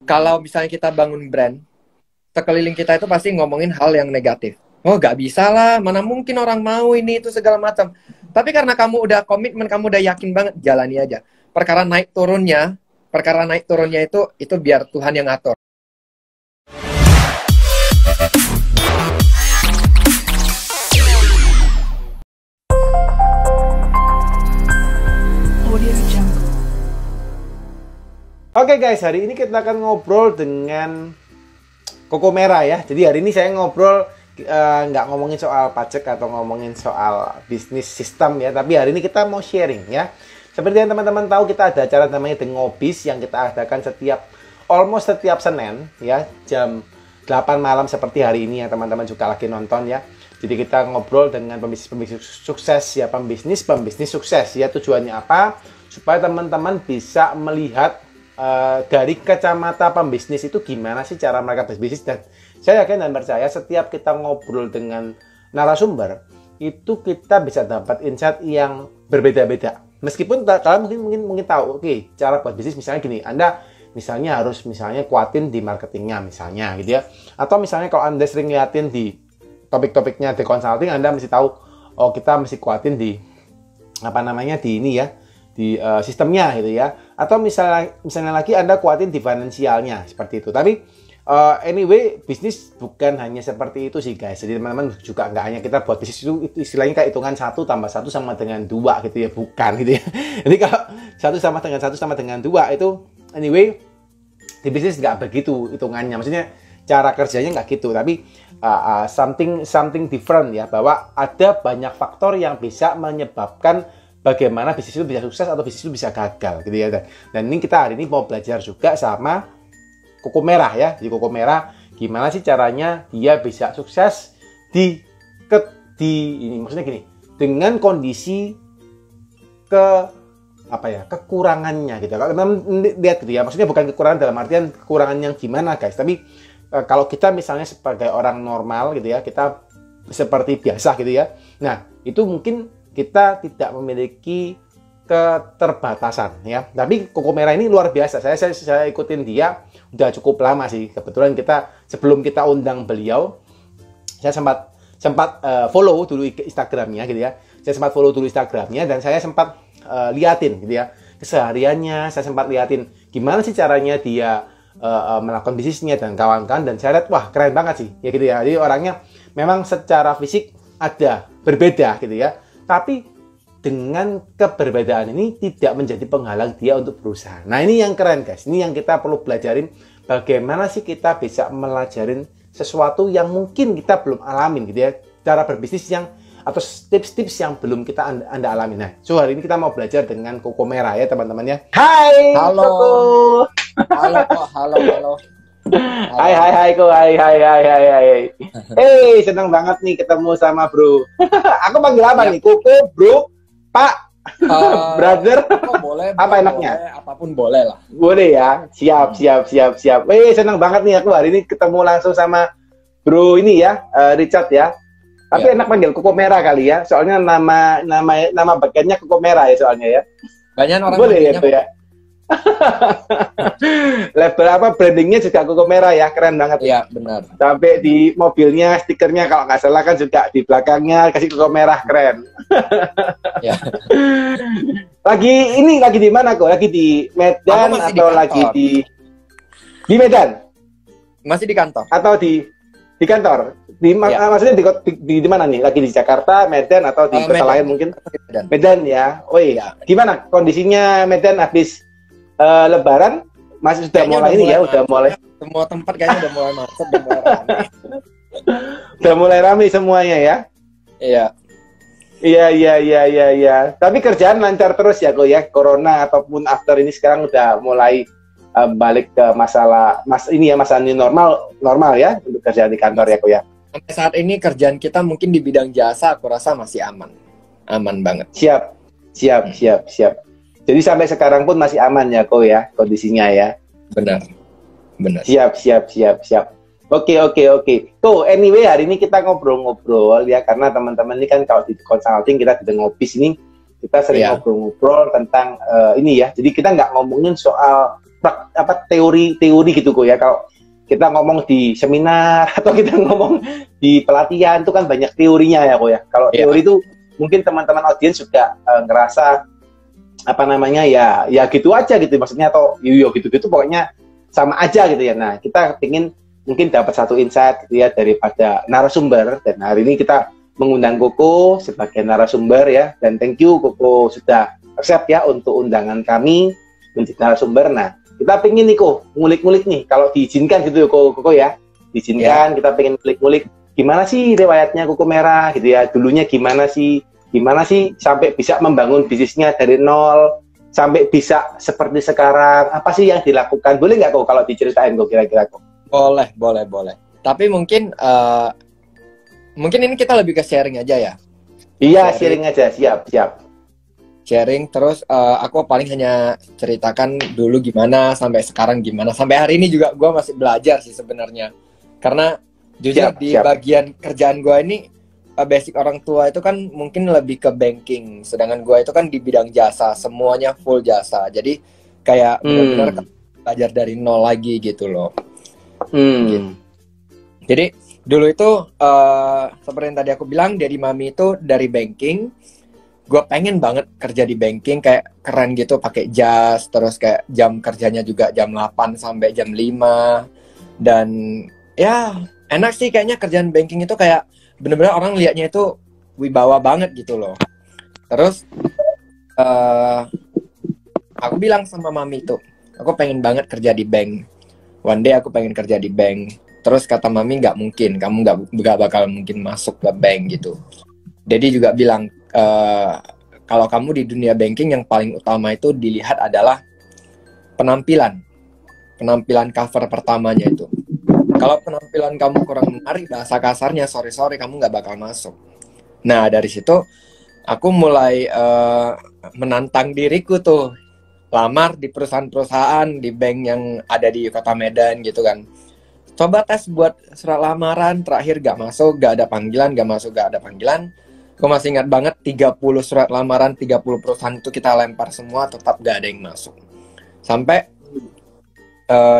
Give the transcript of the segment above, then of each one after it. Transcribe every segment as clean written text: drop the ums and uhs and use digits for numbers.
Kalau misalnya kita bangun brand, sekeliling kita itu pasti ngomongin hal yang negatif. Oh, nggak bisa lah, mana mungkin orang mau ini itu segala macam. Tapi karena kamu udah komitmen, kamu udah yakin banget, jalani aja. Perkara naik turunnya itu biar Tuhan yang ngatur. Oke guys, hari ini kita akan ngobrol dengan Koko Merah ya. Jadi hari ini saya ngobrol nggak ngomongin soal pajak atau ngomongin soal bisnis sistem ya. Tapi hari ini kita mau sharing ya. Seperti yang teman-teman tahu, kita ada acara namanya The Ngobis yang kita adakan almost setiap Senin ya, jam 8 malam seperti hari ini yang teman-teman juga lagi nonton ya. Jadi kita ngobrol dengan pembisnis sukses ya, pembisnis sukses ya. Tujuannya apa? Supaya teman-teman bisa melihat dari kacamata pembisnis itu gimana sih cara mereka berbisnis. Dan saya yakin dan percaya setiap kita ngobrol dengan narasumber itu kita bisa dapat insight yang berbeda-beda. Meskipun kalian mungkin tahu, oke, cara buat bisnis misalnya gini, Anda misalnya harus kuatin di marketingnya misalnya gitu ya. Atau misalnya kalau Anda sering liatin di topik-topiknya The Consulting, Anda mesti tahu, oh kita mesti kuatin di di sistemnya gitu ya. Atau misalnya lagi Anda kuatin di finansialnya seperti itu. Tapi anyway, bisnis bukan hanya seperti itu sih guys. Jadi teman-teman juga nggak hanya kita buat bisnis itu istilahnya kayak hitungan 1 tambah 1 sama dengan 2 gitu ya, bukan gitu ya. Jadi kalau 1 sama dengan 2 itu anyway di bisnis nggak begitu hitungannya. Maksudnya cara kerjanya nggak gitu, tapi something different ya, bahwa ada banyak faktor yang bisa menyebabkan bagaimana bisnis itu bisa sukses atau bisnis itu bisa gagal gitu ya. Dan ini kita hari ini mau belajar juga sama Koko Merah ya. Jadi Koko Merah gimana sih caranya dia bisa sukses maksudnya gini, dengan kondisi kekurangannya gitu. Kalau teman lihat gitu ya, maksudnya bukan kekurangan dalam artian kekurangan yang gimana guys, tapi kalau kita misalnya sebagai orang normal gitu ya, kita seperti biasa gitu ya. Nah, itu mungkin kita tidak memiliki keterbatasan ya. Tapi Koko Merah ini luar biasa. Saya ikutin dia udah cukup lama sih. Kebetulan sebelum kita undang beliau, saya sempat follow dulu Instagramnya gitu ya. Saya sempat follow dulu Instagramnya dan saya sempat liatin gitu ya kesehariannya. Saya sempat liatin gimana sih caranya dia melakukan bisnisnya dan kawan-kawan, dan saya lihat wah keren banget sih ya gitu ya. Jadi orangnya memang secara fisik ada berbeda gitu ya. Tapi dengan keberbedaan ini tidak menjadi penghalang dia untuk berusaha. Nah ini yang keren guys, ini yang kita perlu belajarin. Bagaimana sih kita bisa melajarin sesuatu yang mungkin kita belum alamin gitu ya. Cara berbisnis atau tips-tips yang belum kita anda alami. Nah, so hari ini kita mau belajar dengan Koko Merah ya teman-teman ya. Hai Halo. Koko. Halo. Hai Ko, hai. Senang banget nih ketemu sama bro. Aku panggil apa nih? Koko, bro, Pak, brother. Boleh. Apa enaknya? Boleh, apapun boleh lah. Boleh ya. Siap. Senang banget nih aku hari ini ketemu langsung sama bro ini ya, Richard ya. Tapi enak panggil Koko Merah kali ya. Soalnya nama bagiannya Koko Merah ya soalnya ya. Banyak orang boleh ya itu ya. Label brandingnya juga Koko Merah ya, keren banget. Iya benar. Sampai di mobilnya stikernya kalau nggak salah kan juga di belakangnya kasih Koko Merah, keren. Ya. Lagi di mana kok? Lagi di Medan atau lagi di Medan? Masih di kantor. Atau di kantor? Maksudnya di mana nih? Lagi di Jakarta, Medan atau di kota lain mungkin? Medan ya. Oh iya. Gimana kondisinya Medan habis Lebaran? Masih sudah mulai ini ya, udah mulai. Semua tempat kayaknya udah mulai macet, udah mulai ramai. Udah mulai ramai semuanya ya. Iya. Tapi kerjaan lancar terus ya kok ya. Corona ataupun after ini sekarang udah mulai balik ke masa new normal ya untuk kerjaan di kantor ya kok ya. Sampai saat ini kerjaan kita mungkin di bidang jasa aku rasa masih aman banget. Siap. Jadi sampai sekarang pun masih aman ya kok ya kondisinya ya. Benar. Siap. Oke. Tuh anyway hari ini kita ngobrol-ngobrol ya, karena teman-teman ini kan kalau di consulting kita di Ngobis ini Kita sering Iya. ngobrol-ngobrol tentang ini ya. Jadi kita nggak ngomongin soal teori-teori gitu kok ya. Kalau kita ngomong di seminar atau kita ngomong di pelatihan itu kan banyak teorinya ya kok ya. Kalau Iya. teori itu mungkin teman-teman audiens juga ngerasa apa namanya ya gitu aja gitu maksudnya, atau yo gitu-gitu pokoknya sama aja gitu ya. Nah, kita ingin mungkin dapat satu insight gitu ya daripada narasumber, dan hari ini kita mengundang Koko sebagai narasumber ya, dan thank you Koko sudah accept ya untuk undangan kami menjadi narasumber. Nah, kita pengen nih Kok ngulik-ngulik nih, kalau diizinkan gitu Koko ya, diizinkan kita pengen ngulik-ngulik gimana sih riwayatnya Koko Merah gitu ya, dulunya gimana sih sampai bisa membangun bisnisnya dari nol sampai bisa seperti sekarang, apa sih yang dilakukan, boleh nggak Kok kalau diceritain Kok kira-kira Kok? Boleh. Tapi mungkin ini kita lebih ke sharing aja ya. Iya, sharing aja, siap. Sharing terus aku paling hanya ceritakan dulu gimana sampai sekarang gimana. Sampai hari ini juga gue masih belajar sih sebenarnya. Karena jujur di bagian kerjaan gue ini basic orang tua itu kan mungkin lebih ke banking. Sedangkan gue itu kan di bidang jasa, semuanya full jasa. Jadi kayak benar-benar belajar dari nol lagi gitu loh. Gitu. Jadi dulu itu seperti yang tadi aku bilang, dari mami itu dari banking. Gue pengen banget kerja di banking, kayak keren gitu, pakai jas, terus kayak jam kerjanya juga jam 8 sampai jam 5. Dan ya enak sih kayaknya kerjaan banking itu, kayak bener-bener orang liatnya itu wibawa banget gitu loh. Terus aku bilang sama mami itu, aku pengen banget kerja di bank. One day aku pengen kerja di bank. Terus kata mami, nggak mungkin, kamu nggak bakal mungkin masuk ke bank gitu. Dedi juga bilang, kalau kamu di dunia banking yang paling utama itu dilihat adalah penampilan cover pertamanya itu. Kalau penampilan kamu kurang menarik, bahasa kasarnya sorry kamu nggak bakal masuk. Nah dari situ aku mulai menantang diriku tuh, lamar di perusahaan-perusahaan di bank yang ada di Kota Medan gitu kan. Coba tes buat surat lamaran, terakhir gak masuk, gak ada panggilan. Aku masih ingat banget 30 surat lamaran, 30 perusahaan itu kita lempar semua, tetap gak ada yang masuk. Sampai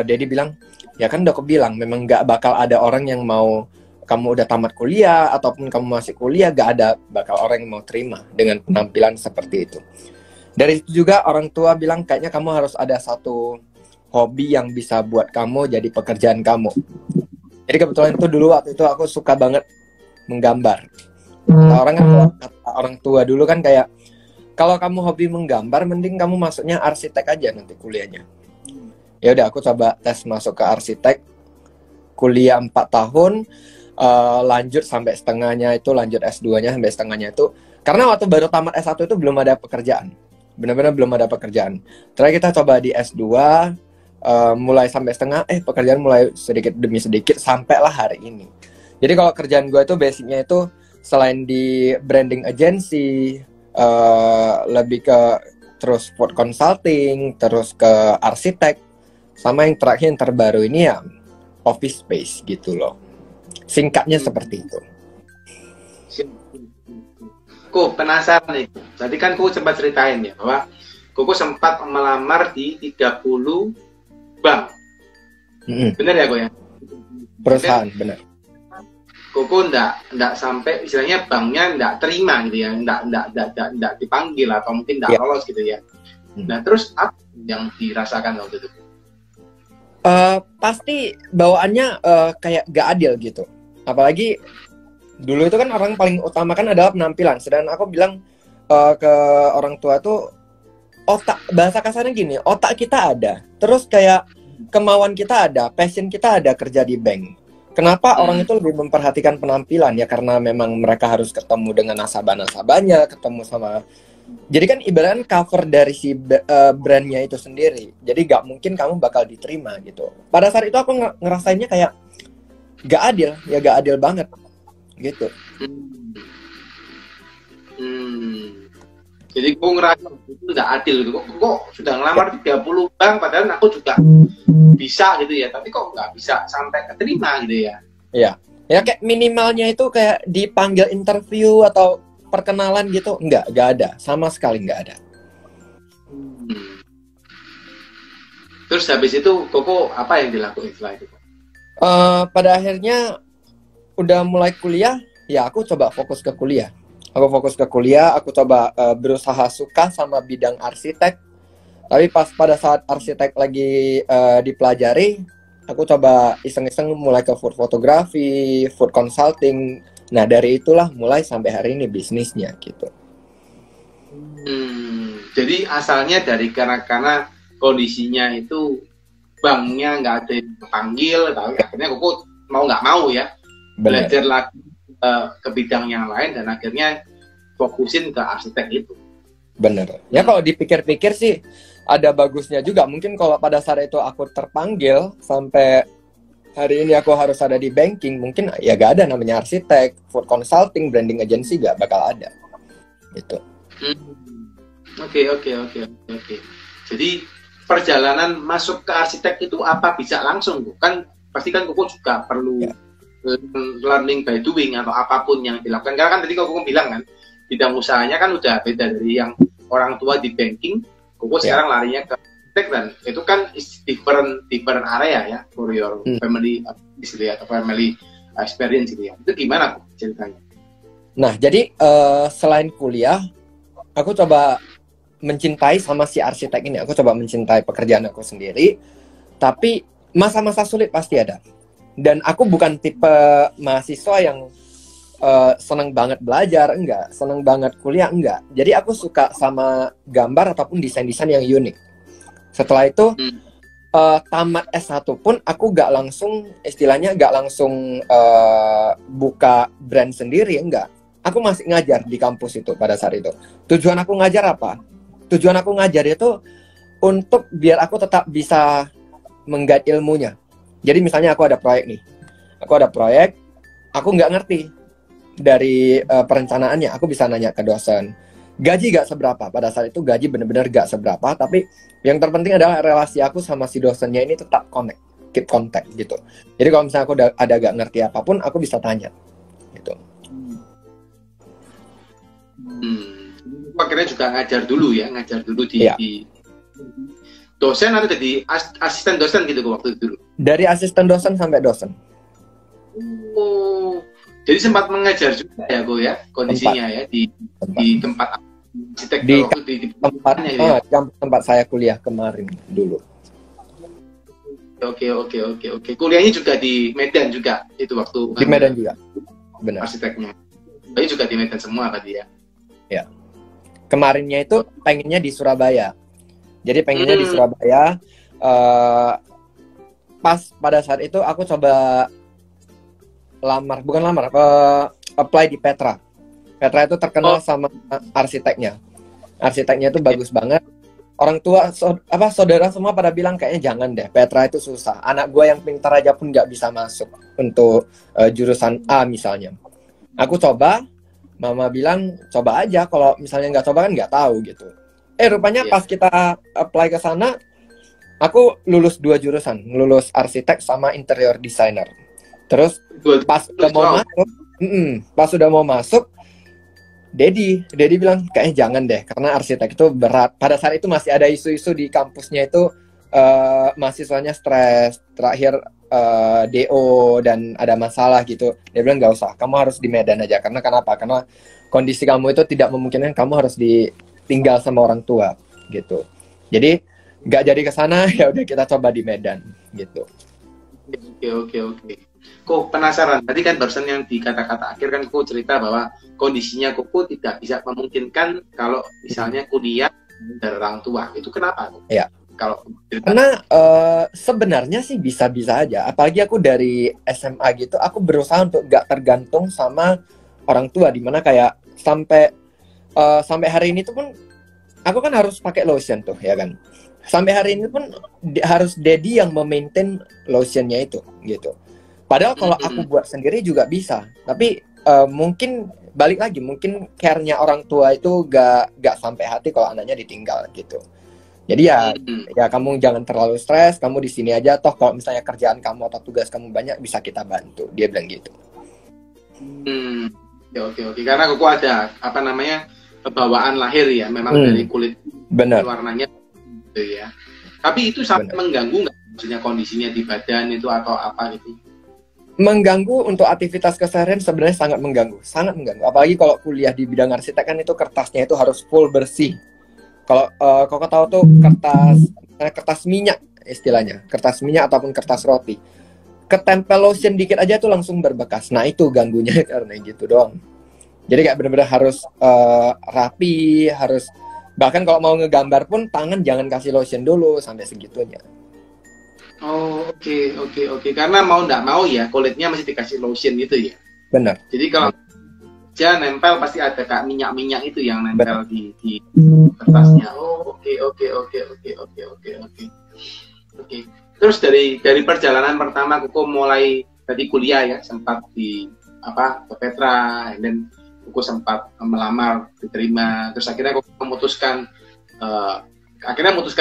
Dedi bilang, ya kan udah aku bilang, memang gak bakal ada orang yang mau, kamu udah tamat kuliah, ataupun kamu masih kuliah, gak ada bakal orang yang mau terima dengan penampilan seperti itu. Dari itu juga orang tua bilang, kayaknya kamu harus ada satu hobi yang bisa buat kamu jadi pekerjaan kamu. Jadi kebetulan itu dulu waktu itu aku suka banget menggambar. Orang kan, orang tua dulu kan kayak, kalau kamu hobi menggambar, mending kamu masuknya arsitek aja nanti kuliahnya. Ya udah, aku coba tes masuk ke arsitek, kuliah 4 tahun, lanjut sampai setengahnya itu, lanjut S2-nya sampai setengahnya itu, karena waktu baru tamat S1 itu belum ada pekerjaan, benar-benar belum ada pekerjaan. Terakhir kita coba di S2, mulai sampai setengah, pekerjaan mulai sedikit demi sedikit, sampailah hari ini. Jadi kalau kerjaan gue itu basicnya itu, selain di branding agency, lebih ke terus food consulting, terus ke arsitek, sama yang terakhir yang terbaru ini ya office space gitu loh. Singkatnya seperti itu. Kok penasaran nih. Tadi kan Kok sempat ceritain ya bahwa Koko sempat melamar di 30 bank. Bener ya Kok ya? Perusahaan, bener. Koko ndak sampai istilahnya banknya ndak terima gitu ya, ndak dipanggil atau mungkin ndak lolos gitu ya. Nah terus apa yang dirasakan waktu itu? Pasti bawaannya kayak gak adil gitu. Apalagi dulu itu kan orang paling utama kan adalah penampilan. Sedangkan aku bilang ke orang tua tuh, otak, bahasa kasarnya gini, otak kita ada, terus kayak kemauan kita ada, passion kita ada kerja di bank. Kenapa orang itu lebih memperhatikan penampilan? Ya karena memang mereka harus ketemu dengan nasabah-nasabahnya, ketemu sama... Jadi kan ibaratnya cover dari si brandnya itu sendiri. Jadi gak mungkin kamu bakal diterima gitu. Pada saat itu aku ngerasainnya kayak gak adil, ya gak adil banget gitu. Jadi gue ngerasa itu gak adil gitu. Kok sudah ngelamar 30 bank, padahal aku juga bisa gitu ya, tapi kok nggak bisa sampai keterima gitu ya. Iya. Ya kayak minimalnya itu kayak dipanggil interview atau perkenalan gitu, nggak ada, sama sekali nggak ada. Terus habis itu Koko apa yang dilakukan setelah itu? Pada akhirnya udah mulai kuliah, ya aku coba fokus ke kuliah. Aku coba berusaha suka sama bidang arsitek. Tapi pas pada saat arsitek lagi dipelajari, aku coba iseng-iseng mulai ke food fotografi, food consulting. Nah dari itulah mulai sampai hari ini bisnisnya gitu. Jadi asalnya dari karena kondisinya itu banknya nggak ada yang panggil, tapi akhirnya Koko mau nggak mau ya belajar lagi ke bidang yang lain dan akhirnya fokusin ke arsitek itu. Bener. Ya kalau dipikir-pikir sih ada bagusnya juga. Mungkin kalau pada saat itu aku terpanggil sampai hari ini aku harus ada di banking, mungkin ya gak ada namanya arsitek, food consulting, branding agency gak bakal ada. Gitu. Oke. Jadi perjalanan masuk ke arsitek itu apa bisa langsung? Kan pasti kan Koko juga perlu learning by doing atau apapun yang dilakukan. Karena kan tadi Koko bilang kan bidang usahanya kan udah beda dari yang orang tua di banking. Koko sekarang larinya ke arsitek dan itu kan different area ya for your family atau family experience gitu ya. Itu gimana kok ceritanya? Nah jadi selain kuliah, aku coba mencintai sama si arsitek ini. Aku coba mencintai pekerjaan aku sendiri. Tapi masa-masa sulit pasti ada. Dan aku bukan tipe mahasiswa yang seneng banget belajar, enggak. Seneng banget kuliah, enggak. Jadi aku suka sama gambar ataupun desain-desain yang unik. Setelah itu, tamat S1 pun aku gak langsung, istilahnya gak langsung buka brand sendiri, enggak. Aku masih ngajar di kampus itu pada saat itu. Tujuan aku ngajar apa? Tujuan aku ngajar itu untuk biar aku tetap bisa mengguide ilmunya. Jadi misalnya aku ada proyek nih. Aku nggak ngerti dari perencanaannya. Aku bisa nanya ke dosen. Gaji gak seberapa. Pada saat itu gaji bener-bener gak seberapa. Tapi yang terpenting adalah relasi aku sama si dosennya ini tetap keep contact gitu. Jadi kalau misalnya aku ada gak ngerti apapun, aku bisa tanya gitu. Akhirnya juga ngajar dulu di dosen atau jadi asisten dosen gitu waktu itu dulu? Dari asisten dosen sampai dosen. Oh, jadi sempat mengajar juga ya Go ya kondisinya ya di tempat arsitek di tempat saya kuliah kemarin dulu. Oke. Kuliahnya juga di Medan juga itu waktu. Di Medan juga. Benar. Arsiteknya. Tapi juga di Medan semua tadi ya. Ya. Kemarinnya itu pengennya di Surabaya. Jadi pengennya di Surabaya. Pas pada saat itu aku coba apply di Petra. Petra itu terkenal sama arsiteknya. Arsiteknya itu bagus banget. Orang tua, saudara semua pada bilang kayaknya jangan deh, Petra itu susah. Anak gue yang pintar aja pun nggak bisa masuk untuk jurusan A misalnya. Aku coba. Mama bilang coba aja, kalau misalnya nggak coba kan nggak tahu gitu. Rupanya pas kita apply ke sana, aku lulus 2 jurusan, lulus arsitek sama interior designer. Terus pas udah mau masuk, Dedi bilang kayaknya jangan deh, karena arsitek itu berat. Pada saat itu masih ada isu-isu di kampusnya itu mahasiswanya stres, terakhir DO dan ada masalah gitu. Dia bilang nggak usah, kamu harus di Medan aja. Karena kenapa? Karena kondisi kamu itu tidak memungkinkan kamu harus ditinggal sama orang tua gitu. Jadi nggak jadi ke sana, ya udah kita coba di Medan gitu. Oke. Kok penasaran? Tadi kan barusan yang di kata-kata akhir kan Koko cerita bahwa kondisinya Koko tidak bisa memungkinkan kalau misalnya kuliah dari orang tua. Itu kenapa? Iya. Karena sebenarnya sih bisa-bisa aja. Apalagi aku dari SMA gitu, aku berusaha untuk gak tergantung sama orang tua. Dimana kayak sampai hari ini tuh pun aku kan harus pakai lotion tuh, ya kan. Sampai hari ini pun harus Daddy yang memaintain lotionnya itu, gitu. Padahal kalau aku buat sendiri juga bisa. Tapi mungkin balik lagi, mungkin care-nya orang tua itu gak sampai hati kalau anaknya ditinggal gitu. Jadi ya kamu jangan terlalu stres, kamu di sini aja, toh kalau misalnya kerjaan kamu atau tugas kamu banyak bisa kita bantu. Dia bilang gitu. Ya, oke. Karena Koko ada apa namanya bawaan lahir ya, memang dari kulit Benar. warnanya gitu ya. Tapi itu sampai mengganggu nggak maksudnya kondisinya di badan itu atau apa gitu? Mengganggu untuk aktivitas keseharian sebenarnya sangat mengganggu. Apalagi kalau kuliah di bidang arsitek kan itu kertasnya itu harus full bersih. Kalau Koko tahu tuh kertas minyak istilahnya, kertas minyak ataupun kertas roti. Ketempel lotion dikit aja tuh langsung berbekas. Nah itu ganggunya karena gitu doang. Jadi kayak bener-bener harus rapi, harus bahkan kalau mau ngegambar pun tangan jangan kasih lotion dulu sampai segitunya. Oh, oke. Karena mau nggak mau ya kulitnya masih dikasih lotion gitu ya. Bener. Jadi kalau dia nempel pasti ada kayak minyak-minyak itu yang nempel di kertasnya. Oh, oke. Terus dari perjalanan pertama Koko mulai tadi kuliah ya, sempat di ke Petra, dan Koko sempat melamar, diterima, terus akhirnya Koko memutuskan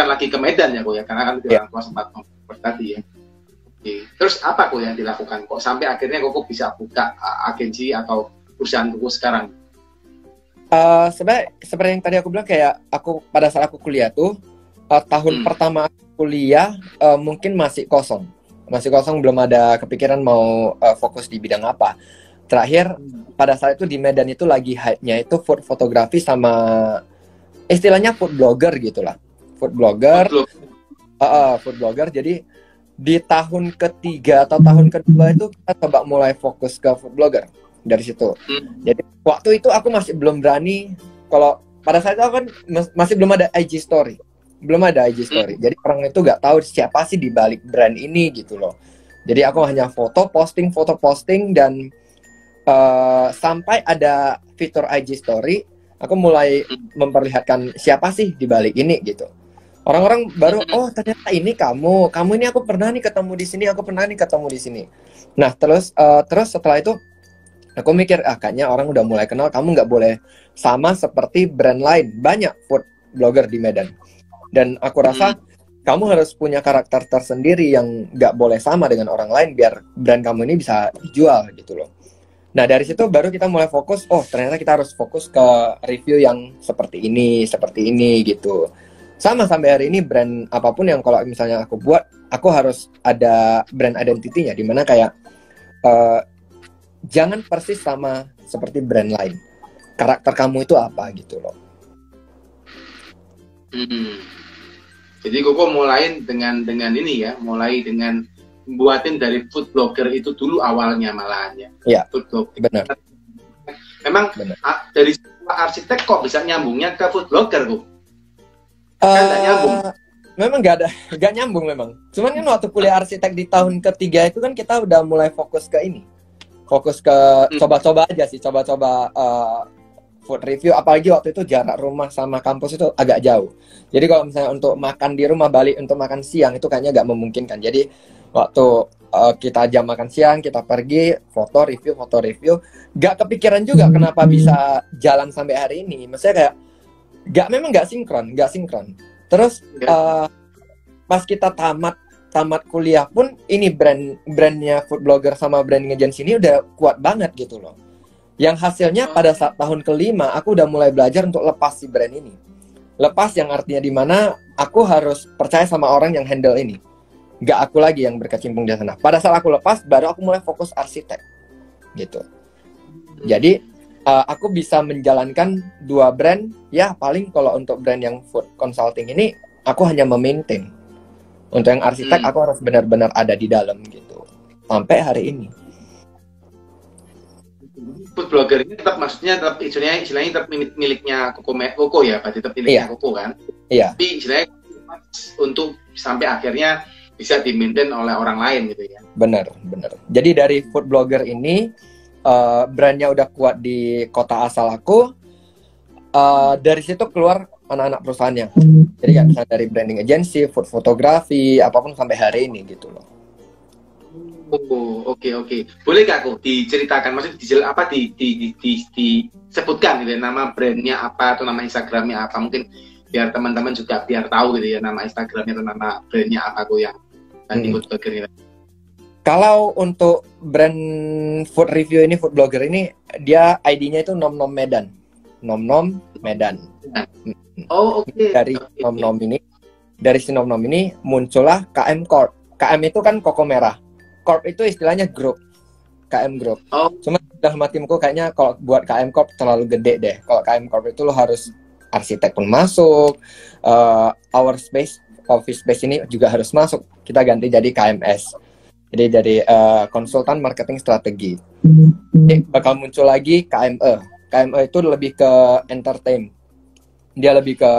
lagi ke Medan ya Koko ya, karena kan orang tua sempat tadi ya. Oke. Terus apa Koko yang dilakukan kok sampai akhirnya Koko bisa buka agensi atau perusahaan Koko sekarang? Sebenarnya yang tadi aku bilang kayak aku pada saat aku kuliah tuh tahun pertama kuliah mungkin masih kosong, belum ada kepikiran mau fokus di bidang apa. Terakhir pada saat itu di Medan itu lagi hype-nya itu food fotografi sama istilahnya food blogger gitulah, food blogger. Jadi di tahun ketiga atau tahun kedua itu kita coba mulai fokus ke food blogger dari situ. Jadi waktu itu aku masih belum berani, kalau pada saat itu kan masih belum ada IG story. Jadi orang itu nggak tahu siapa sih di balik brand ini gitu loh. Jadi aku hanya foto posting dan sampai ada fitur IG story, aku mulai memperlihatkan siapa sih di balik ini gitu. Orang-orang baru, oh ternyata ini kamu ini aku pernah nih ketemu di sini. Nah terus setelah itu aku mikir, kayaknya orang udah mulai kenal, kamu nggak boleh sama seperti brand lain, banyak food blogger di Medan. Dan aku rasa kamu harus punya karakter tersendiri yang nggak boleh sama dengan orang lain biar brand kamu ini bisa dijual gitu loh. Nah dari situ baru kita mulai fokus, oh ternyata kita harus fokus ke review yang seperti ini gitu. Sama sampai hari ini brand apapun yang kalau misalnya aku buat, aku harus ada brand identity-nya, dimana kayak jangan persis sama seperti brand lain. Karakter kamu itu apa gitu loh. Jadi Koko mulai dengan ini ya, mulai dengan buatin dari food blogger itu dulu awalnya malahan ya. Iya. Food blogger. Benar. Memang dari arsitek kok bisa nyambungnya ke food blogger kok? Kan nggak nyambung. Memang nggak nyambung memang. Cuman kan waktu kuliah arsitek di tahun ketiga itu kan kita udah mulai fokus ke coba-coba aja sih, food review, apalagi waktu itu jarak rumah sama kampus itu agak jauh. Jadi kalau misalnya untuk makan di rumah, balik untuk makan siang itu kayaknya nggak memungkinkan. Jadi waktu kita jam makan siang, kita pergi foto review, nggak kepikiran juga kenapa bisa jalan sampai hari ini. Maksudnya kayak memang nggak sinkron. Terus pas kita tamat kuliah pun ini brandnya food blogger sama branding agency ini udah kuat banget gitu loh. Yang hasilnya pada saat tahun kelima aku udah mulai belajar untuk lepas si brand ini. Lepas yang artinya dimana aku harus percaya sama orang yang handle ini. Nggak aku lagi yang berkecimpung di sana. Pada saat aku lepas, baru aku mulai fokus arsitek. Gitu. Jadi, aku bisa menjalankan 2 brand. Ya, paling kalau untuk brand yang food consulting ini, aku hanya memaintain. Untuk yang arsitek, aku harus benar-benar ada di dalam gitu. Sampai hari ini. Food blogger ini tetap istilahnya tetap miliknya Koko ya, berarti tetap miliknya Koko kan? Iya. Tapi istilahnya untuk sampai akhirnya bisa dimaintain oleh orang lain gitu ya. Benar. Jadi dari food blogger ini brandnya udah kuat di kota asal aku. Dari situ keluar anak-anak perusahaannya. Jadi kayak misalnya dari branding agency, food fotografi, apapun sampai hari ini gitu loh. Oh, oke. Boleh gak aku diceritakan, maksudnya disebutkan gitu ya, nama brandnya apa atau nama Instagramnya apa, mungkin biar teman-teman juga biar tahu gitu ya, nama Instagramnya atau nama brandnya apa yang tadi food blogger ini. Kalau untuk brand food review ini, food blogger ini, dia ID-nya itu Nom Nom Medan. Nom Nom Medan. Oh, oke. Dari Nom Nom ini, dari si Nom Nom ini muncullah KM Corp. KM itu kan Koko Merah. Corp itu istilahnya grup. KM Group. Oh. Cuma dalam hatiku kayaknya kalau buat KM Corp terlalu gede deh. Kalau KM Corp itu lo harus arsitek pun masuk, our space, office space ini juga harus masuk. Kita ganti jadi KMS. Jadi dari konsultan marketing strategi. Jadi bakal muncul lagi KME. KME itu lebih ke entertain. Dia lebih ke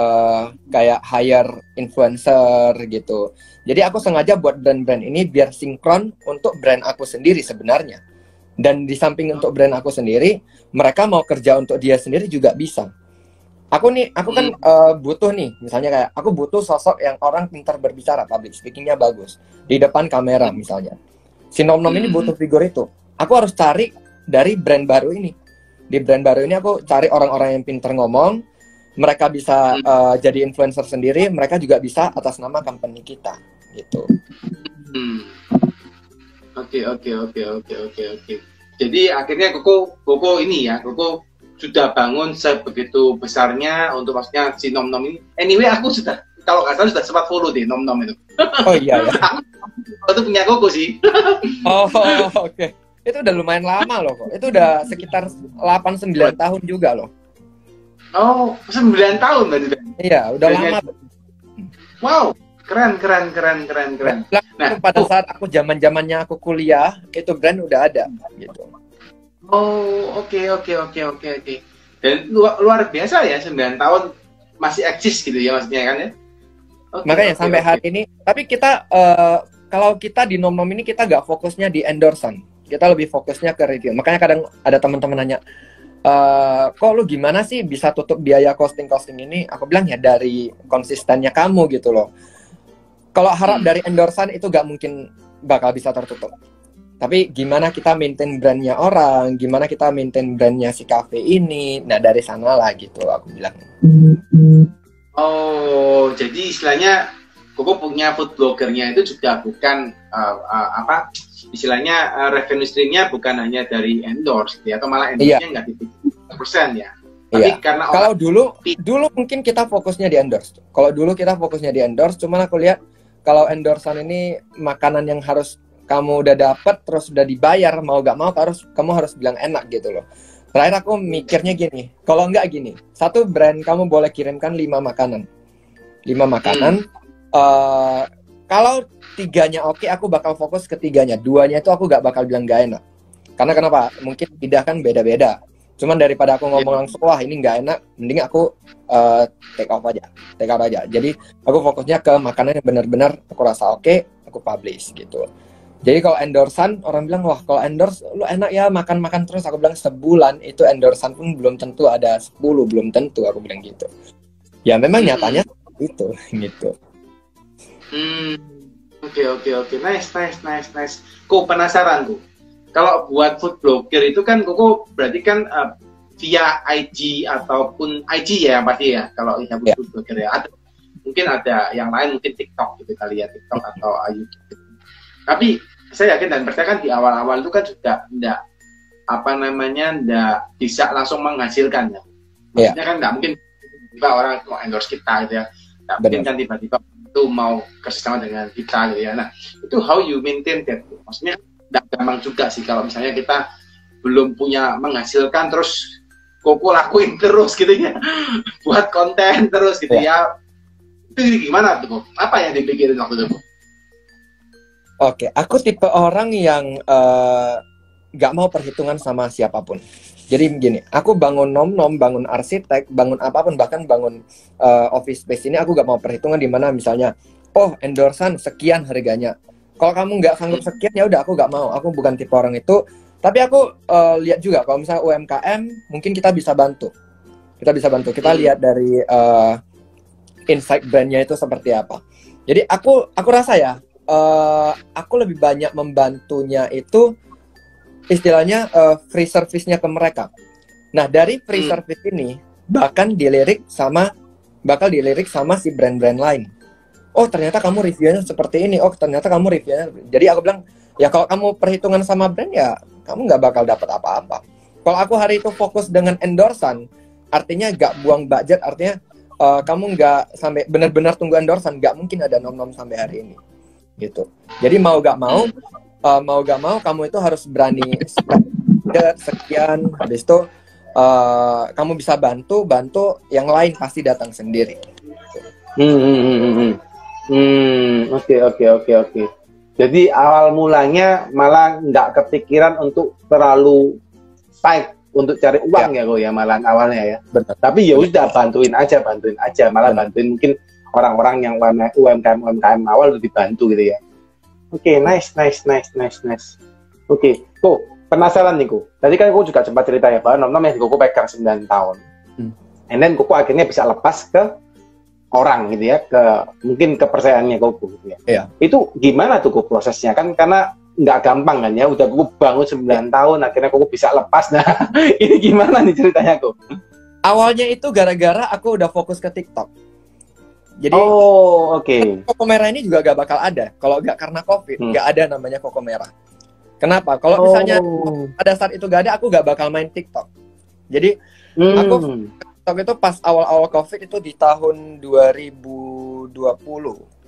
kayak hire influencer gitu. Jadi aku sengaja buat brand-brand ini biar sinkron untuk brand aku sendiri sebenarnya. Dan di samping untuk brand aku sendiri, mereka mau kerja untuk dia sendiri juga bisa. Aku kan butuh nih, misalnya kayak aku butuh sosok yang orang pintar berbicara, public speakingnya bagus di depan kamera misalnya. Si Nom Nom ini butuh figur itu. Aku harus cari dari brand baru ini. Di brand baru ini aku cari orang-orang yang pintar ngomong. Mereka bisa jadi influencer sendiri. Mereka juga bisa atas nama company kita, gitu. Oke. Jadi akhirnya Koko ini ya, Koko sudah bangun sebegitu besarnya untuk maksudnya si Nom Nom ini. Anyway, aku sudah, kalau nggak salah sudah sempat follow deh Nom Nom itu. Oh iya ya. Aku itu punya Koko sih. Oh oke. Itu udah lumayan lama loh kok. Itu udah sekitar 8-9 tahun juga loh. Oh, 9 tahun berarti. Iya, udah lama. Wow, keren. Nah, pada saat aku zamannya aku kuliah, itu brand udah ada gitu. Oh, oke. Dan luar biasa ya, 9 tahun masih eksis gitu ya maksudnya kan ya. Makanya sampai hari ini, tapi kita kalau kita di Nom Nom ini kita nggak fokusnya di endorsan, kita lebih fokusnya ke review. Makanya kadang ada teman-teman nanya, kok lu gimana sih bisa tutup biaya costing ini? Aku bilang ya dari konsistennya kamu gitu loh. Kalau harap dari endorsan itu nggak mungkin bakal bisa tertutup. Tapi gimana kita maintain brandnya orang, gimana kita maintain brandnya si cafe ini, nah dari sana lah gitu aku bilang. Oh, jadi istilahnya Koko punya food bloggernya itu juga bukan istilahnya revenue streamnya bukan hanya dari endorse ya, atau malah endorse-nya nggak di 100% ya. Tapi karena kalau dulu mungkin kita fokusnya di endorse. Kalau dulu kita fokusnya di endorse, cuman aku lihat kalau endorsean ini makanan yang harus kamu udah dapat terus udah dibayar mau gak mau kamu harus bilang enak gitu loh. Terakhir aku mikirnya gini, kalau enggak gini, satu brand kamu boleh kirimkan 5 makanan. Kalau 3-nya oke, aku bakal fokus ke 3-nya. 2-nya itu aku gak bakal bilang gak enak. Karena kenapa? Mungkin lidah kan beda-beda. Cuman daripada aku ngomong langsung, wah ini gak enak, mending aku take out aja. Jadi aku fokusnya ke makanan yang benar-benar aku rasa oke, aku publish gitu. Jadi kalau endorsan, orang bilang, wah kalau endorse lu enak ya makan-makan terus. Aku bilang sebulan itu endorsan pun belum tentu ada 10, belum tentu, aku bilang gitu. Ya memang nyatanya itu gitu. Oke. Nice. Kok penasaran tuh. Kalau buat food blogger itu kan Koko berarti kan via IG ataupun IG ya pasti ya kalau food blogger ya. Mungkin ada yang lain, mungkin TikTok gitu kali ya, TikTok atau YouTube. Tapi saya yakin dan percaya kan di awal-awal itu kan juga enggak bisa langsung menghasilkan ya. Maksudnya kan enggak mungkin tiba orang mau endorse kita gitu ya. Enggak mungkin kan tiba-tiba itu mau kerjasama dengan kita gitu ya. Nah, itu how you maintain that? Maksudnya enggak gampang juga sih kalau misalnya kita belum punya menghasilkan terus Koko lakuin terus gitu ya. Buat konten terus gitu ya. Itu gimana tuh? Apa yang dipikirin waktu itu? Oke, aku tipe orang yang gak mau perhitungan sama siapapun. Jadi begini, aku bangun Nom Nom, bangun arsitek, bangun apapun, bahkan bangun office space ini, aku gak mau perhitungan di mana misalnya, oh endorsan sekian harganya. Kalau kamu nggak sanggup sekian, ya udah aku gak mau. Aku bukan tipe orang itu. Tapi aku lihat juga, kalau misalnya UMKM, mungkin kita bisa bantu. Kita lihat dari insight brandnya itu seperti apa. Jadi aku rasa ya, aku lebih banyak membantunya itu istilahnya free service-nya ke mereka. Nah dari free service ini bakal dilirik sama si brand-brand lain. Oh ternyata kamu reviewnya seperti ini. Oh ternyata kamu reviewnya. Jadi aku bilang Ya kalau kamu perhitungan sama brand ya kamu nggak bakal dapat apa-apa. Kalau aku hari itu fokus dengan endorsan, artinya nggak buang budget, artinya kamu nggak sampai benar-benar tunggu endorsan, nggak mungkin ada nom-nom sampai hari ini, gitu. Jadi mau nggak mau kamu itu harus berani sekian, habis itu kamu bisa bantu yang lain pasti datang sendiri. Oke. Jadi awal mulanya malah nggak kepikiran untuk terlalu fight untuk cari uang ya kok ya malah awalnya ya. Benar. Tapi ya udah bantuin aja malah bantuin mungkin orang-orang yang UMKM awal udah dibantu gitu ya. Oke, nice. Oke, kok penasaran nih kok. Tadi kan kok juga sempat cerita ya bahwa nom-nom yang kok pegang 9 tahun. And then kok akhirnya bisa lepas ke orang gitu ya, mungkin kepercayaannya Koko gitu ya. Iya. Itu gimana tuh Koko prosesnya? Kan karena nggak gampang kan ya, udah Koko bangun 9 tahun, akhirnya Koko bisa lepas. Nah, ini gimana nih ceritanya Koko? Awalnya itu gara-gara aku udah fokus ke TikTok. Jadi, Koko Merah ini juga gak bakal ada. Kalau nggak karena COVID, nggak ada namanya Koko Merah. Kenapa? Kalau misalnya pada saat itu gak ada, aku gak bakal main TikTok. Jadi, aku itu pas awal-awal COVID itu di tahun 2020.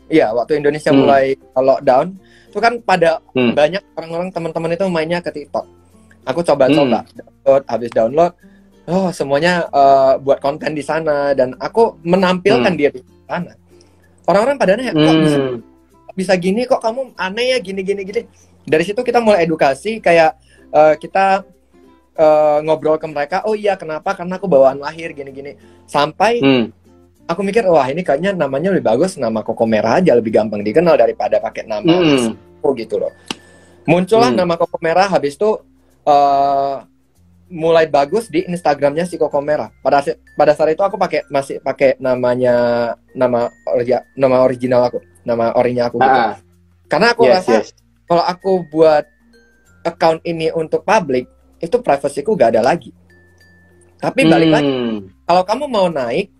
Iya, waktu Indonesia mulai lockdown, itu kan pada banyak orang-orang teman-teman itu mainnya ke TikTok. Aku coba-coba habis download, semuanya buat konten di sana dan aku menampilkan diri di sana. Orang-orang pada nanya, kok bisa gini, kok kamu aneh ya gini. Dari situ kita mulai edukasi, kayak kita ngobrol ke mereka, oh iya kenapa, karena aku bawaan lahir gini sampai aku mikir wah ini kayaknya namanya lebih bagus nama Koko Merah aja, lebih gampang dikenal daripada pakai nama gitu loh. Muncullah nama Koko Merah, habis itu mulai bagus di Instagramnya si Koko Merah. Pada saat itu aku masih pakai nama original aku, nama orinya aku gitu. Karena aku rasa kalau aku buat account ini untuk public, itu privasiku gak ada lagi. Tapi balik lagi, kalau kamu mau naik,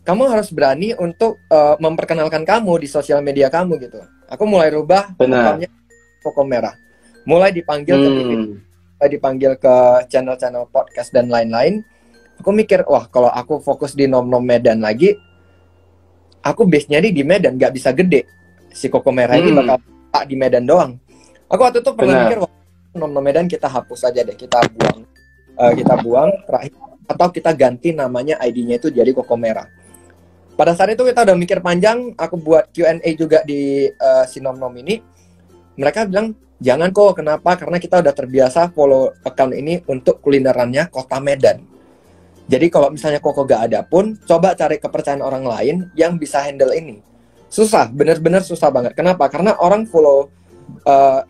kamu harus berani untuk memperkenalkan kamu di sosial media kamu gitu. Aku mulai rubah account-nya Koko Merah. Mulai dipanggil ke TV, dipanggil ke channel-channel podcast dan lain-lain. Aku mikir, wah kalau aku fokus di nom-nom Medan lagi, aku base-nya di Medan, gak bisa gede. Si Koko Merah ini bakal tak di Medan doang. Aku waktu itu pernah mikir, nom-nom Medan kita hapus aja deh, kita buang terakhir, atau kita ganti namanya ID-nya itu jadi Koko Merah. Pada saat itu kita udah mikir panjang, aku buat Q&A juga di si nom-nom ini. Mereka bilang jangan kok, kenapa? Karena kita udah terbiasa follow account ini untuk kulinerannya Kota Medan. Jadi kalau misalnya Koko gak ada pun, coba cari kepercayaan orang lain yang bisa handle ini. Susah, bener-bener susah banget. Kenapa? Karena orang follow.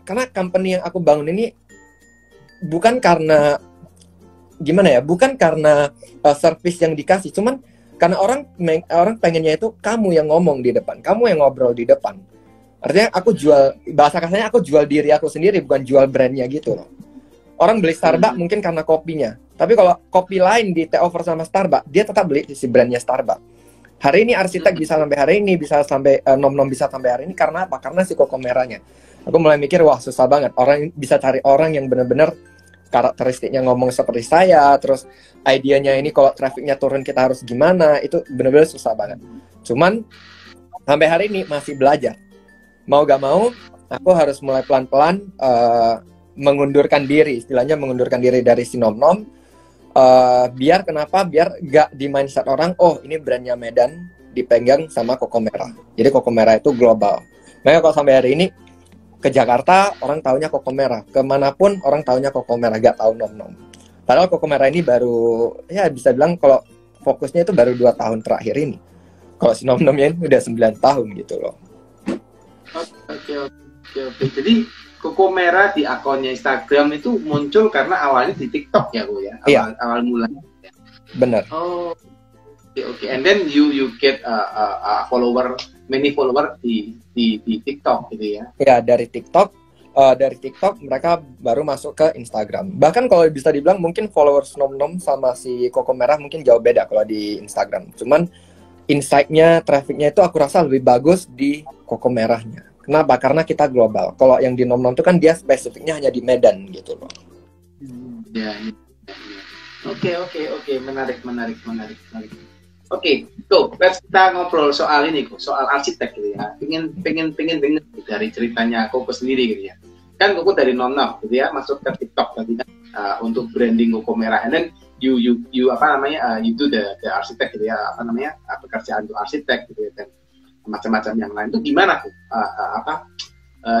Karena company yang aku bangun ini bukan karena bukan karena service yang dikasih, cuman karena orang pengennya itu kamu yang ngomong di depan, kamu yang ngobrol di depan. Artinya aku jual, bahasa kasarnya aku jual diri aku sendiri, bukan jual brandnya gitu loh. Orang beli Starbucks mungkin karena kopinya, tapi kalau kopi lain di take over sama Starbucks, dia tetap beli si brandnya Starbucks. Hari ini arsitek bisa sampai hari ini, bisa sampai nom-nom bisa sampai hari ini karena apa? Karena si Koko Merahnya. Aku mulai mikir, wah susah banget. Orang bisa cari orang yang benar-benar karakteristiknya ngomong seperti saya, terus idenya ini kalau trafficnya turun kita harus gimana, itu benar-benar susah banget. Cuman sampai hari ini masih belajar. Mau gak mau, aku harus mulai pelan-pelan mengundurkan diri, istilahnya mengundurkan diri dari si nom-nom. Biar gak di mindset orang, oh ini brandnya Medan dipegang sama Koko Merah. Jadi Koko Merah itu global. Makanya kalau sampai hari ini ke Jakarta orang taunya Koko Merah, kemanapun orang taunya Koko Merah, gak tahu nom-nom. Padahal Koko Merah ini baru, ya bisa bilang kalau fokusnya itu baru 2 tahun terakhir ini. Kalau si nom-nomnya ini udah 9 tahun gitu loh. Oke. Jadi Koko Merah di akunnya Instagram itu muncul karena awalnya di TikTok ya, Bu ya. Awal mulanya. Benar. Oh. Oke. And then you get many follower di TikTok gitu ya. Ya, dari TikTok mereka baru masuk ke Instagram. Bahkan kalau bisa dibilang mungkin followers nom-nom sama si Koko Merah mungkin jauh beda kalau di Instagram. Cuman insight-nya, traffic-nya itu aku rasa lebih bagus di Koko Merahnya. Kenapa? Karena kita global. Kalau yang di Nom Nom itu kan dia spesifiknya hanya di Medan gitu loh. Ya. Oke, menarik. Oke, tuh, kita ngobrol soal ini kok, soal arsitek gitu ya. Pengen dengar dari ceritanya Koko sendiri gitu ya. Kan Koko dari Nom Nom gitu ya, masuk ke TikTok tadi kan untuk branding Koko Merah. And then you apa namanya, you do the arsitek gitu ya, apa namanya, pekerjaan untuk arsitek gitu ya, dan macam-macam yang lain. Itu gimana tuh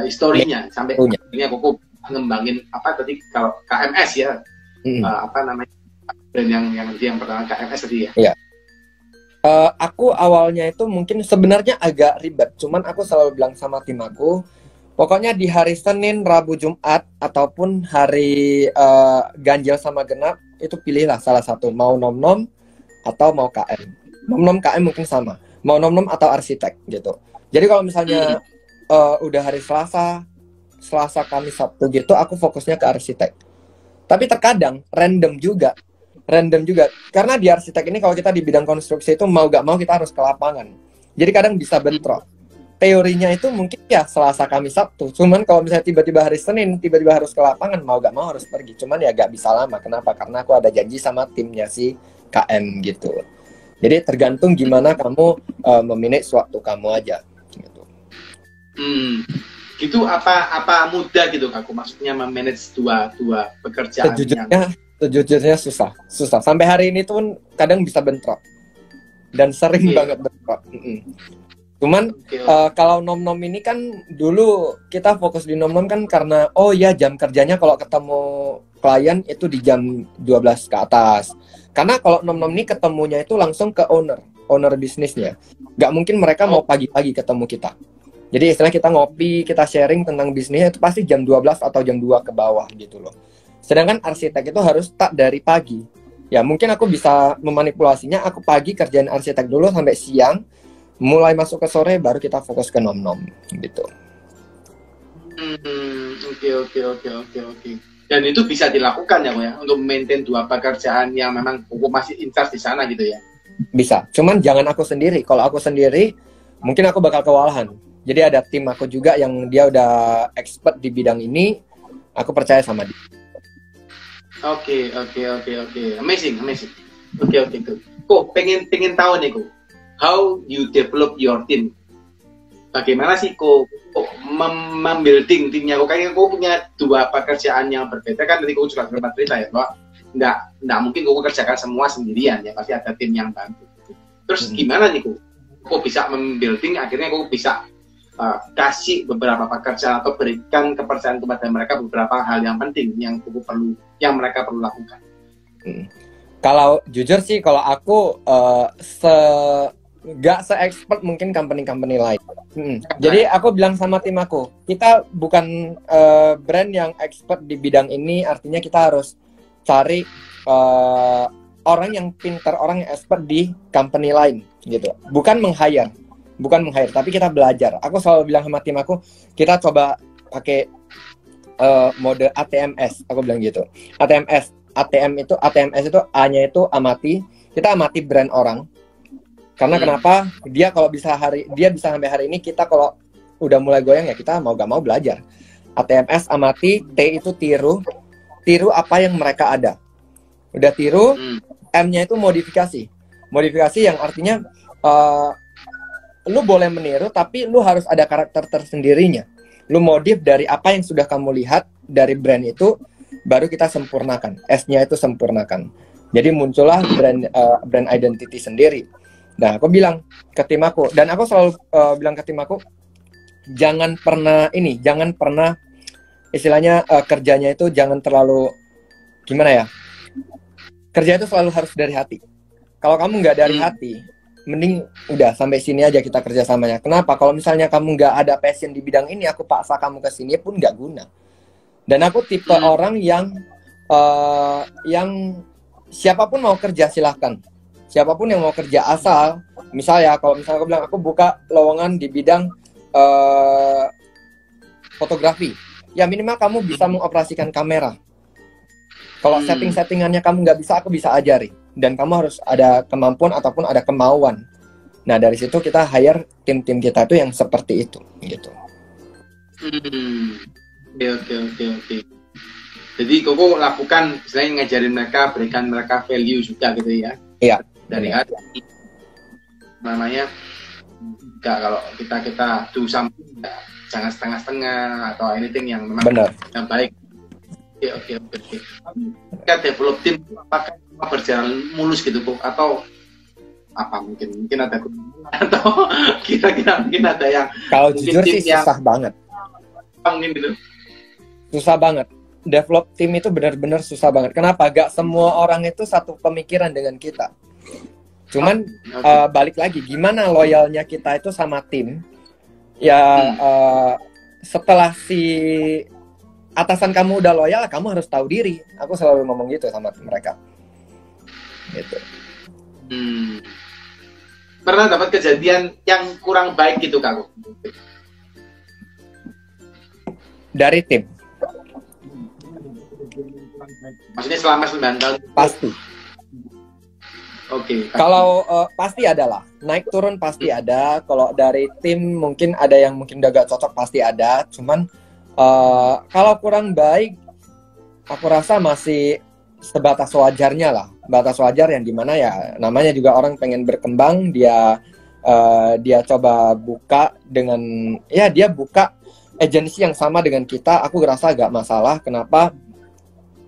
historinya sampai akhirnya Koko ngembangin apa tadi kalau KMS ya, apa namanya brand yang pertama KMS tadi ya. Iya. Aku awalnya itu mungkin sebenarnya agak ribet, cuman aku selalu bilang sama tim aku, pokoknya di hari Senin, Rabu, Jumat ataupun hari ganjil sama genap itu pilihlah salah satu, mau Nom Nom atau mau KM. Nom Nom KM mungkin sama, mau Nom Nom atau arsitek gitu. Jadi kalau misalnya udah hari Selasa, Kamis, Sabtu gitu, aku fokusnya ke arsitek. Tapi terkadang random juga, karena di arsitek ini kalau kita di bidang konstruksi itu mau gak mau kita harus ke lapangan. Jadi kadang bisa bentrok. Teorinya itu mungkin ya Selasa, Kamis, Sabtu. Cuman kalau misalnya tiba-tiba hari Senin, tiba-tiba harus ke lapangan, mau gak mau harus pergi. Cuman ya gak bisa lama. Kenapa? Karena aku ada janji sama timnya si KM gitu. Jadi tergantung gimana kamu memanage waktu kamu aja. Gitu. Gitu apa mudah gitu aku maksudnya memanage dua pekerjaan Sejujurnya susah. Sampai hari ini tuh kadang bisa bentrok dan sering banget bentrok. Cuman kalau Nom Nom ini kan dulu kita fokus di Nom Nom kan karena jam kerjanya kalau ketemu klien itu di jam 12 ke atas. Karena kalau Nom Nom ini ketemunya itu langsung ke owner bisnisnya. Gak mungkin mereka mau pagi-pagi ketemu kita. Jadi istilahnya kita ngopi, kita sharing tentang bisnisnya itu pasti jam 12 atau jam 2 ke bawah gitu loh. Sedangkan arsitek itu harus start dari pagi. Ya mungkin aku bisa memanipulasinya, aku pagi kerjain arsitek dulu sampai siang, mulai masuk ke sore baru kita fokus ke Nom Nom gitu. Oke. Dan itu bisa dilakukan ya untuk maintain dua pekerjaan yang memang aku masih in charge di sana gitu ya. Bisa, cuman jangan aku sendiri. Kalau aku sendiri mungkin aku bakal kewalahan. Jadi ada tim aku juga yang dia udah expert di bidang ini, aku percaya sama dia. Oke. Amazing. Oke. Kok pengen tahu nih kok, how you develop your team? Bagaimana sih kok membuilding timnya? Kok kayaknya kok punya dua pekerjaan yang berbeda kan? Tadi kok sudah sempat cerita ya bahwa nggak mungkin kok kerjakan semua sendirian ya, pasti ada tim yang bantu. Terus gimana nih kok bisa membuilding akhirnya kok bisa kasih beberapa pekerjaan atau berikan kepercayaan kepada mereka beberapa hal yang penting yang mereka perlu lakukan. Kalau jujur sih, kalau aku gak se-expert mungkin company lain. Jadi aku bilang sama tim aku, kita bukan brand yang expert di bidang ini, artinya kita harus cari orang yang pintar, orang yang expert di company lain gitu. Bukan meng-hire, tapi kita belajar. Aku selalu bilang sama tim aku, kita coba pakai mode ATMS. Aku bilang gitu. ATMS itu A-nya itu amati. Kita amati brand orang. Karena kenapa? Dia bisa sampai hari ini, kita kalau udah mulai goyang ya kita mau gak mau belajar. ATMS amati, T itu tiru apa yang mereka ada. Udah tiru, M-nya itu modifikasi. Modifikasi yang artinya lu boleh meniru, tapi lu harus ada karakter tersendirinya. Lu modif dari apa yang sudah kamu lihat dari brand itu, baru kita sempurnakan. S-nya itu sempurnakan. Jadi muncullah brand identity sendiri. Nah, aku bilang ke tim aku, dan aku selalu bilang ke tim aku, jangan pernah istilahnya kerjanya itu jangan terlalu gimana ya? Kerja itu selalu harus dari hati. Kalau kamu nggak dari hati, mending udah sampai sini aja kita kerjasamanya. Kenapa? Kalau misalnya kamu nggak ada passion di bidang ini, aku paksa kamu ke sini pun nggak guna. Dan aku tipe orang yang siapapun mau kerja silahkan. Siapapun yang mau kerja asal, kalau misalnya aku bilang aku buka lowongan di bidang fotografi, ya minimal kamu bisa mengoperasikan kamera. Kalau settingannya kamu nggak bisa, aku bisa ajari. Dan kamu harus ada kemampuan ataupun ada kemauan. Nah, dari situ kita hire tim-tim kita itu yang seperti itu gitu. Oke. Jadi Koko lakukan selain ngajarin mereka, berikan mereka value juga gitu ya. Iya. Dari hati. Namanya enggak, kalau kita do something jangan setengah-setengah atau anything yang memang yang baik. Oke. Kita develop tim apakah berjalan mulus gitu kok, atau apa mungkin ada atau kira-kira mungkin ada yang kalau jujur sih susah banget. Gitu. Susah banget. Develop tim itu benar-benar susah banget. Kenapa? Gak semua orang itu satu pemikiran dengan kita. Cuman balik lagi, gimana loyalnya kita itu sama tim? Ya setelah si atasan kamu udah loyal, kamu harus tahu diri. Aku selalu ngomong gitu sama mereka. Gitu. Pernah dapat kejadian yang kurang baik gitu Kak? Dari tim. Maksudnya selama 9 tahun? Pasti. Oke. Kalau pasti ada lah. Naik turun pasti ada. Kalau dari tim mungkin ada yang mungkin udah gak cocok, pasti ada. Cuman kalau kurang baik, aku rasa masih sebatas wajarnya lah. Batas wajar yang dimana ya namanya juga orang pengen berkembang. Dia coba buka dengan, ya dia buka agensi yang sama dengan kita. Aku ngerasa gak masalah. Kenapa?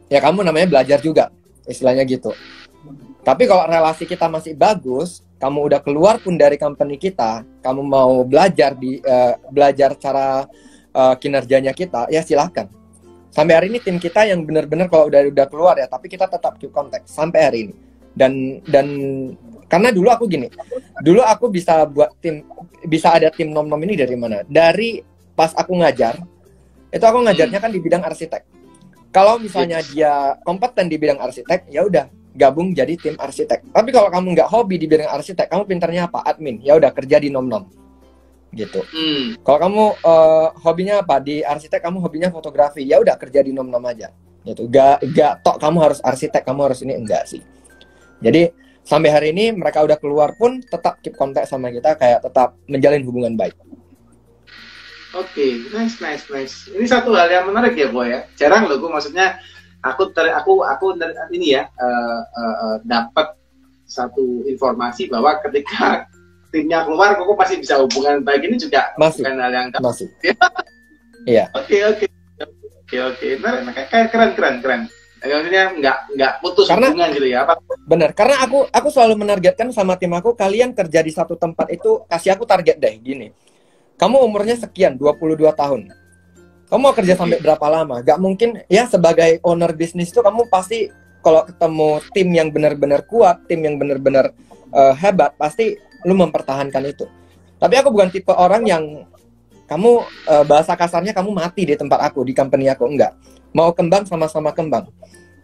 Ya kamu namanya belajar juga, istilahnya gitu. Tapi kalau relasi kita masih bagus, kamu udah keluar pun dari company kita, kamu mau belajar belajar cara kinerjanya kita, ya silahkan. Sampai hari ini tim kita yang benar-benar kalau udah keluar ya, tapi kita tetap keep contact sampai hari ini. Dan karena dulu aku gini, dulu aku bisa buat tim, bisa ada tim nom-nom ini dari mana? Dari pas aku ngajar, itu aku ngajarnya kan di bidang arsitek. Kalau misalnya dia kompeten di bidang arsitek, ya udah gabung jadi tim arsitek. Tapi kalau kamu nggak hobi di bidang arsitek, kamu pintarnya apa? Admin. Ya udah kerja di nom-nom. Gitu. Kalau kamu hobinya apa? Di arsitek kamu hobinya fotografi. Ya udah kerja di nom-nom aja. Gitu. Gak tok kamu harus arsitek, kamu harus ini, enggak sih. Jadi sampai hari ini mereka udah keluar pun tetap keep kontak sama kita, kayak tetap menjalin hubungan baik. Oke, nice. Ini satu hal yang menarik ya, Boy ya. Jarang loh, maksudnya aku ini ya dapat satu informasi bahwa ketika timnya keluar, kok pasti bisa hubungan baik. Ini juga bukan hal yang masih. Iya. Oke. Nah, kayak keren. Maksudnya nggak putus hubungan gitu ya? Apa? Bener, karena aku selalu menargetkan sama tim aku, kalian kerja di satu tempat itu kasih aku target deh, gini. Kamu umurnya sekian, 22 tahun. Kamu mau kerja sampai berapa lama? Gak mungkin, ya sebagai owner bisnis tuh kamu pasti kalau ketemu tim yang benar-benar kuat, tim yang benar-benar hebat, pasti lu mempertahankan itu. Tapi aku bukan tipe orang yang kamu bahasa kasarnya kamu mati di tempat aku, di company aku, enggak. Mau kembang sama-sama kembang.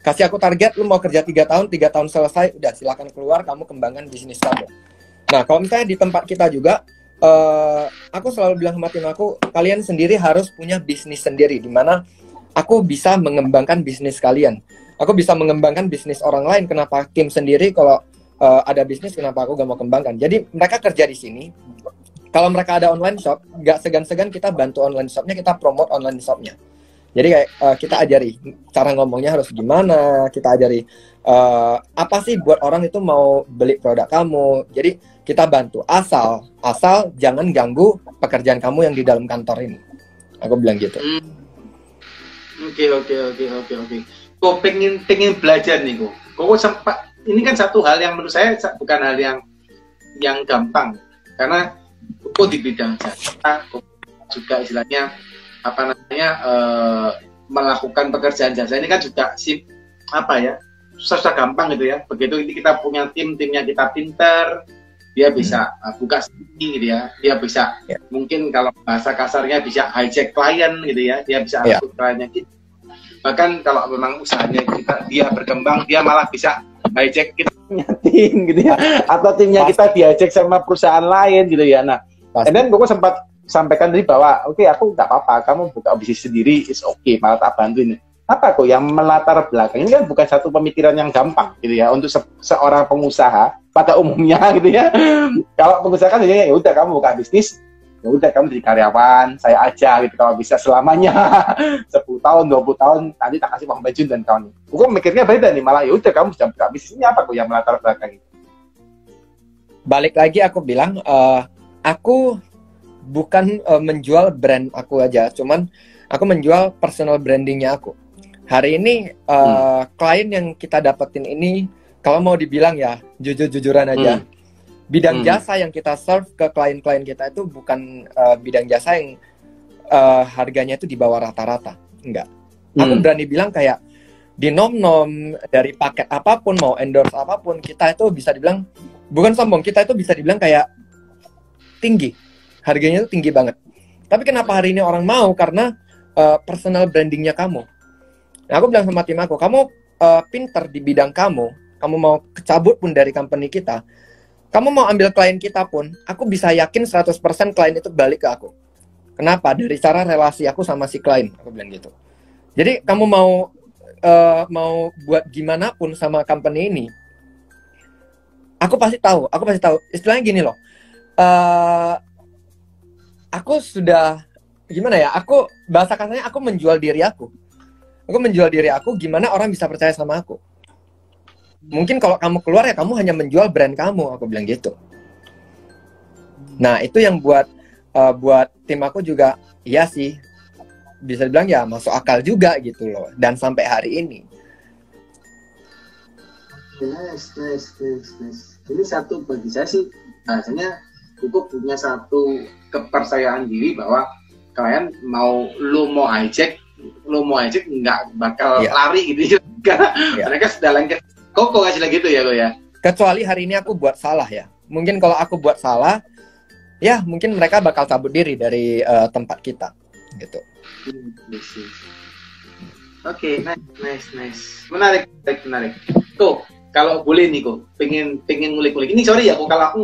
Kasih aku target, lu mau kerja 3 tahun selesai, udah silakan keluar, kamu kembangkan bisnis kamu. Nah, kalau misalnya di tempat kita juga, aku selalu bilang sama tim aku, kalian sendiri harus punya bisnis sendiri, di mana aku bisa mengembangkan bisnis kalian. Aku bisa mengembangkan bisnis orang lain. Kenapa tim sendiri kalau ada bisnis, kenapa aku gak mau kembangkan? Jadi mereka kerja di sini. Kalau mereka ada online shop, gak segan-segan kita bantu online shopnya, kita promote online shopnya. Jadi kayak kita ajari cara ngomongnya harus gimana, kita ajari apa sih buat orang itu mau beli produk kamu. Jadi kita bantu, asal jangan ganggu pekerjaan kamu yang di dalam kantor ini. Aku bilang gitu. Oke. Kok pengen belajar nih kok sempat, ini kan satu hal yang menurut saya bukan hal yang gampang, karena kok di bidang jasa juga istilahnya apa namanya melakukan pekerjaan jasa ini kan juga susah gampang gitu ya. Begitu kita punya timnya kita pinter, dia bisa buka sendiri gitu ya, dia bisa mungkin kalau bahasa kasarnya bisa hijack klien gitu ya, dia bisa atur kliennya gitu. Bahkan kalau memang usahanya dia berkembang, dia malah bisa hijack tim gitu ya, atau timnya kita dihijack sama perusahaan lain gitu ya. Nah, dan gue sempat sampaikan tadi bahwa oke, aku nggak apa-apa, kamu buka bisnis sendiri is okay, malah tak bantuin. Apa kok yang melatar belakang ini kan bukan satu pemikiran yang gampang gitu ya untuk seorang pengusaha pada umumnya gitu ya. Kalau pengusaha kan ya udah kamu buka bisnis, ya udah kamu jadi karyawan saya aja gitu kalau bisa selamanya 10 tahun 20 tahun nanti tak kasih uang pensiun dan kawan. Aku mikirnya beda nih, malah ya udah kamu bisa buka bisnisnya apa kok yang melatar belakang itu. Balik lagi aku bilang aku bukan menjual brand aku aja, cuman aku menjual personal brandingnya aku. Hari ini klien yang kita dapetin ini, kalau mau dibilang ya jujur-jujuran aja, bidang jasa yang kita serve ke klien-klien kita itu bukan bidang jasa yang harganya itu di bawah rata-rata, enggak. Aku berani bilang kayak di nom-nom dari paket apapun, mau endorse apapun, kita itu bisa dibilang, bukan sombong, kita itu bisa dibilang kayak tinggi, harganya itu tinggi banget. Tapi kenapa hari ini orang mau? Karena personal brandingnya kamu. Nah, aku bilang sama tim aku, kamu pinter di bidang kamu mau kecabut pun dari company kita, kamu mau ambil klien kita pun, aku bisa yakin 100% klien itu balik ke aku. Kenapa? Dari cara relasi aku sama si klien, aku bilang gitu. Jadi kamu mau buat gimana pun sama company ini, aku pasti tahu. Istilahnya gini loh, aku sudah gimana ya? Aku bahasa kasarnya aku menjual diri aku. Aku menjual diri aku, gimana orang bisa percaya sama aku. Mungkin kalau kamu keluar ya kamu hanya menjual brand kamu, aku bilang gitu. Nah, itu yang buat tim aku juga, iya sih, bisa dibilang ya masuk akal juga gitu loh. Dan sampai hari ini. Nice. Ini satu bagi saya sih, bahasanya Kuku punya satu kepercayaan diri bahwa kalian mau hijack nggak bakal lari gitu ya. Karena mereka sudah lengket koko hasilnya gitu ya lo ya. Kecuali hari ini aku buat salah ya. Mungkin kalau aku buat salah, ya mungkin mereka bakal cabut diri dari tempat kita gitu. Oke, nice. Menarik. Tuh, kalau boleh nih kok, pengen ngulik-ngulik. Ini sorry ya kok, kalau aku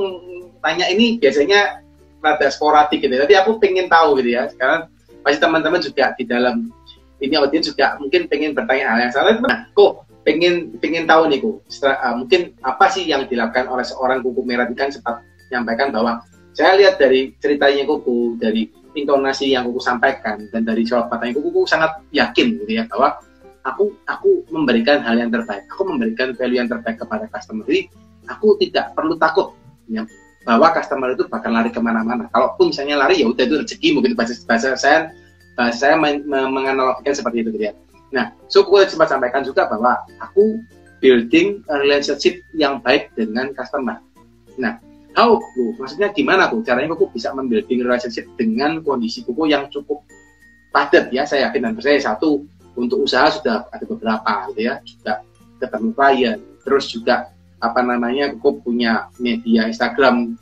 tanya ini biasanya rada sporadik gitu. Tapi aku pengen tahu gitu ya. Sekarang pasti teman-teman juga di dalam ini audiens juga mungkin pengen bertanya hal yang sama. Nah, kok pengen tahu nih kok, mungkin apa sih yang dilakukan oleh seorang Kuku Merah? Kan sempat menyampaikan bahwa saya lihat dari ceritanya Kuku, dari intonasi yang Kuku sampaikan, dan dari jawab pertanyaan Kuku sangat yakin gitu ya bahwa aku memberikan hal yang terbaik, aku memberikan value yang terbaik kepada customer. Jadi aku tidak perlu takut ya, bahwa customer itu bakal lari kemana-mana. Kalaupun misalnya lari ya udah itu rezeki, mungkin bahasa saya menganalogikan seperti itu gitu ya. Nah, so aku sempat sampaikan juga bahwa aku building a relationship yang baik dengan customer. Nah, maksudnya gimana caranya Kuku bisa membuilding relationship dengan kondisi Kuku yang cukup padat ya, saya yakin dan percaya. Satu, untuk usaha sudah ada beberapa gitu ya, juga ketemu klien, terus juga Kuku punya media Instagram,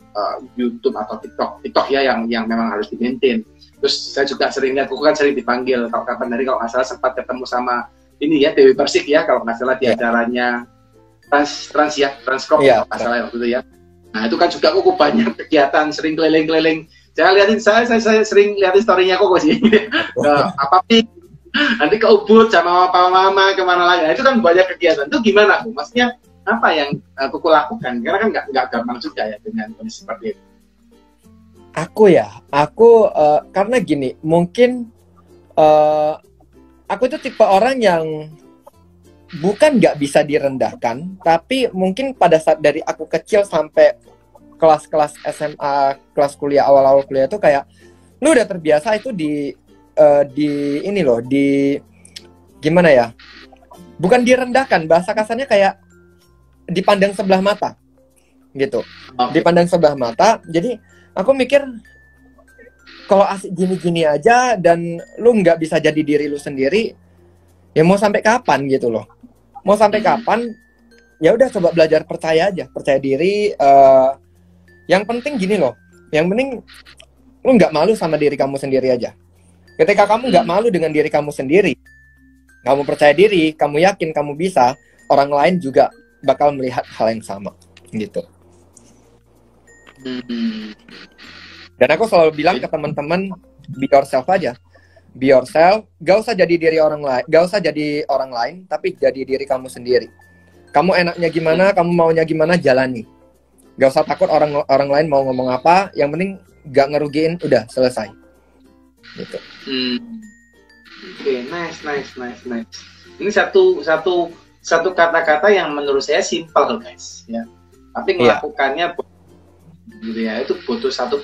YouTube atau TikTok ya yang memang harus di-maintain. Terus saya juga sering lihat, Kuku kan sering dipanggil, kalau kapan hari kalau nggak salah sempat ketemu sama ini ya, Dewi Persik ya, kalau nggak salah di acaranya Transcorp ya, kalau nggak salah waktu itu ya. Nah itu kan juga Kuku banyak kegiatan, sering keliling-keliling. Saya sering lihatin story-nya Kuku sih. Apa sih? Nanti ke Ubud sama papa mama kemana lagi. Nah, itu kan banyak kegiatan. Itu gimana Kuku? Maksudnya apa yang Kuku lakukan? Karena kan nggak gampang juga ya dengan kondisi seperti itu. Aku karena gini, mungkin aku itu tipe orang yang bukan nggak bisa direndahkan, tapi mungkin pada saat dari aku kecil sampai kelas-kelas SMA, kelas kuliah, awal-awal kuliah itu kayak lu udah terbiasa itu di gimana ya, bukan direndahkan, bahasa kasarnya kayak dipandang sebelah mata gitu. Dipandang sebelah mata, jadi aku mikir kalau asik gini-gini aja dan lu nggak bisa jadi diri lu sendiri, ya mau sampai kapan gitu loh? Mau sampai kapan? Ya udah coba belajar percaya aja, percaya diri. Yang penting gini loh, yang penting lu nggak malu sama diri kamu sendiri aja. Ketika kamu nggak malu dengan diri kamu sendiri, kamu percaya diri, kamu yakin kamu bisa, orang lain juga bakal melihat hal yang sama gitu. Dan aku selalu bilang ke teman-teman, be yourself aja. Be yourself, gak usah jadi diri orang lain, gak usah jadi orang lain, tapi jadi diri kamu sendiri. Kamu enaknya gimana, kamu maunya gimana, jalani. Gak usah takut orang lain mau ngomong apa, yang penting gak ngerugiin, udah selesai. Gitu. Oke, nice. Ini satu kata-kata yang menurut saya simpel, guys, ya. Tapi melakukannya gitu ya, itu butuh satu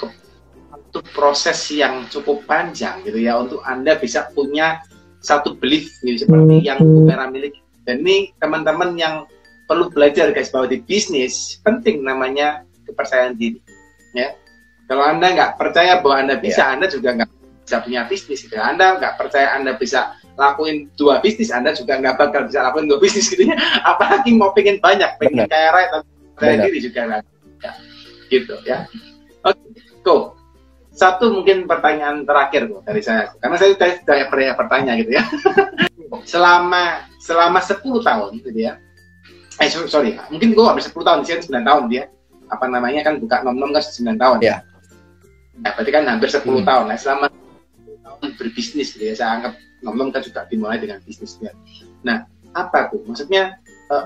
proses yang cukup panjang gitu ya, untuk Anda bisa punya satu belief gitu, seperti yang Bu Vera miliki. Dan ini teman-teman yang perlu belajar, guys, bahwa di bisnis penting namanya kepercayaan diri, ya. Kalau Anda nggak percaya bahwa Anda bisa, Anda juga nggak bisa punya bisnis gitu. Anda nggak percaya Anda bisa lakuin 2 bisnis, Anda juga nggak bakal bisa lakuin 2 bisnis gitu ya. Apalagi mau pengen banyak, pengen kaya raya, tapi percaya diri juga nggak. Ya, gitu ya. Oke, cool. Satu mungkin pertanyaan terakhir kok dari saya, karena saya sudah banyak bertanya gitu ya. selama 10 tahun gitu ya. Sorry, mungkin gue habis 10 tahun, di sini 9 tahun dia. Apa namanya kan buka nom-nom kan 9 tahun. Ya. Nah, berarti kan hampir 10 tahun. Nah, selama 10 tahun berbisnis gitu ya, saya anggap nom-nom kan juga dimulai dengan bisnis ya. Nah, apa tuh? Maksudnya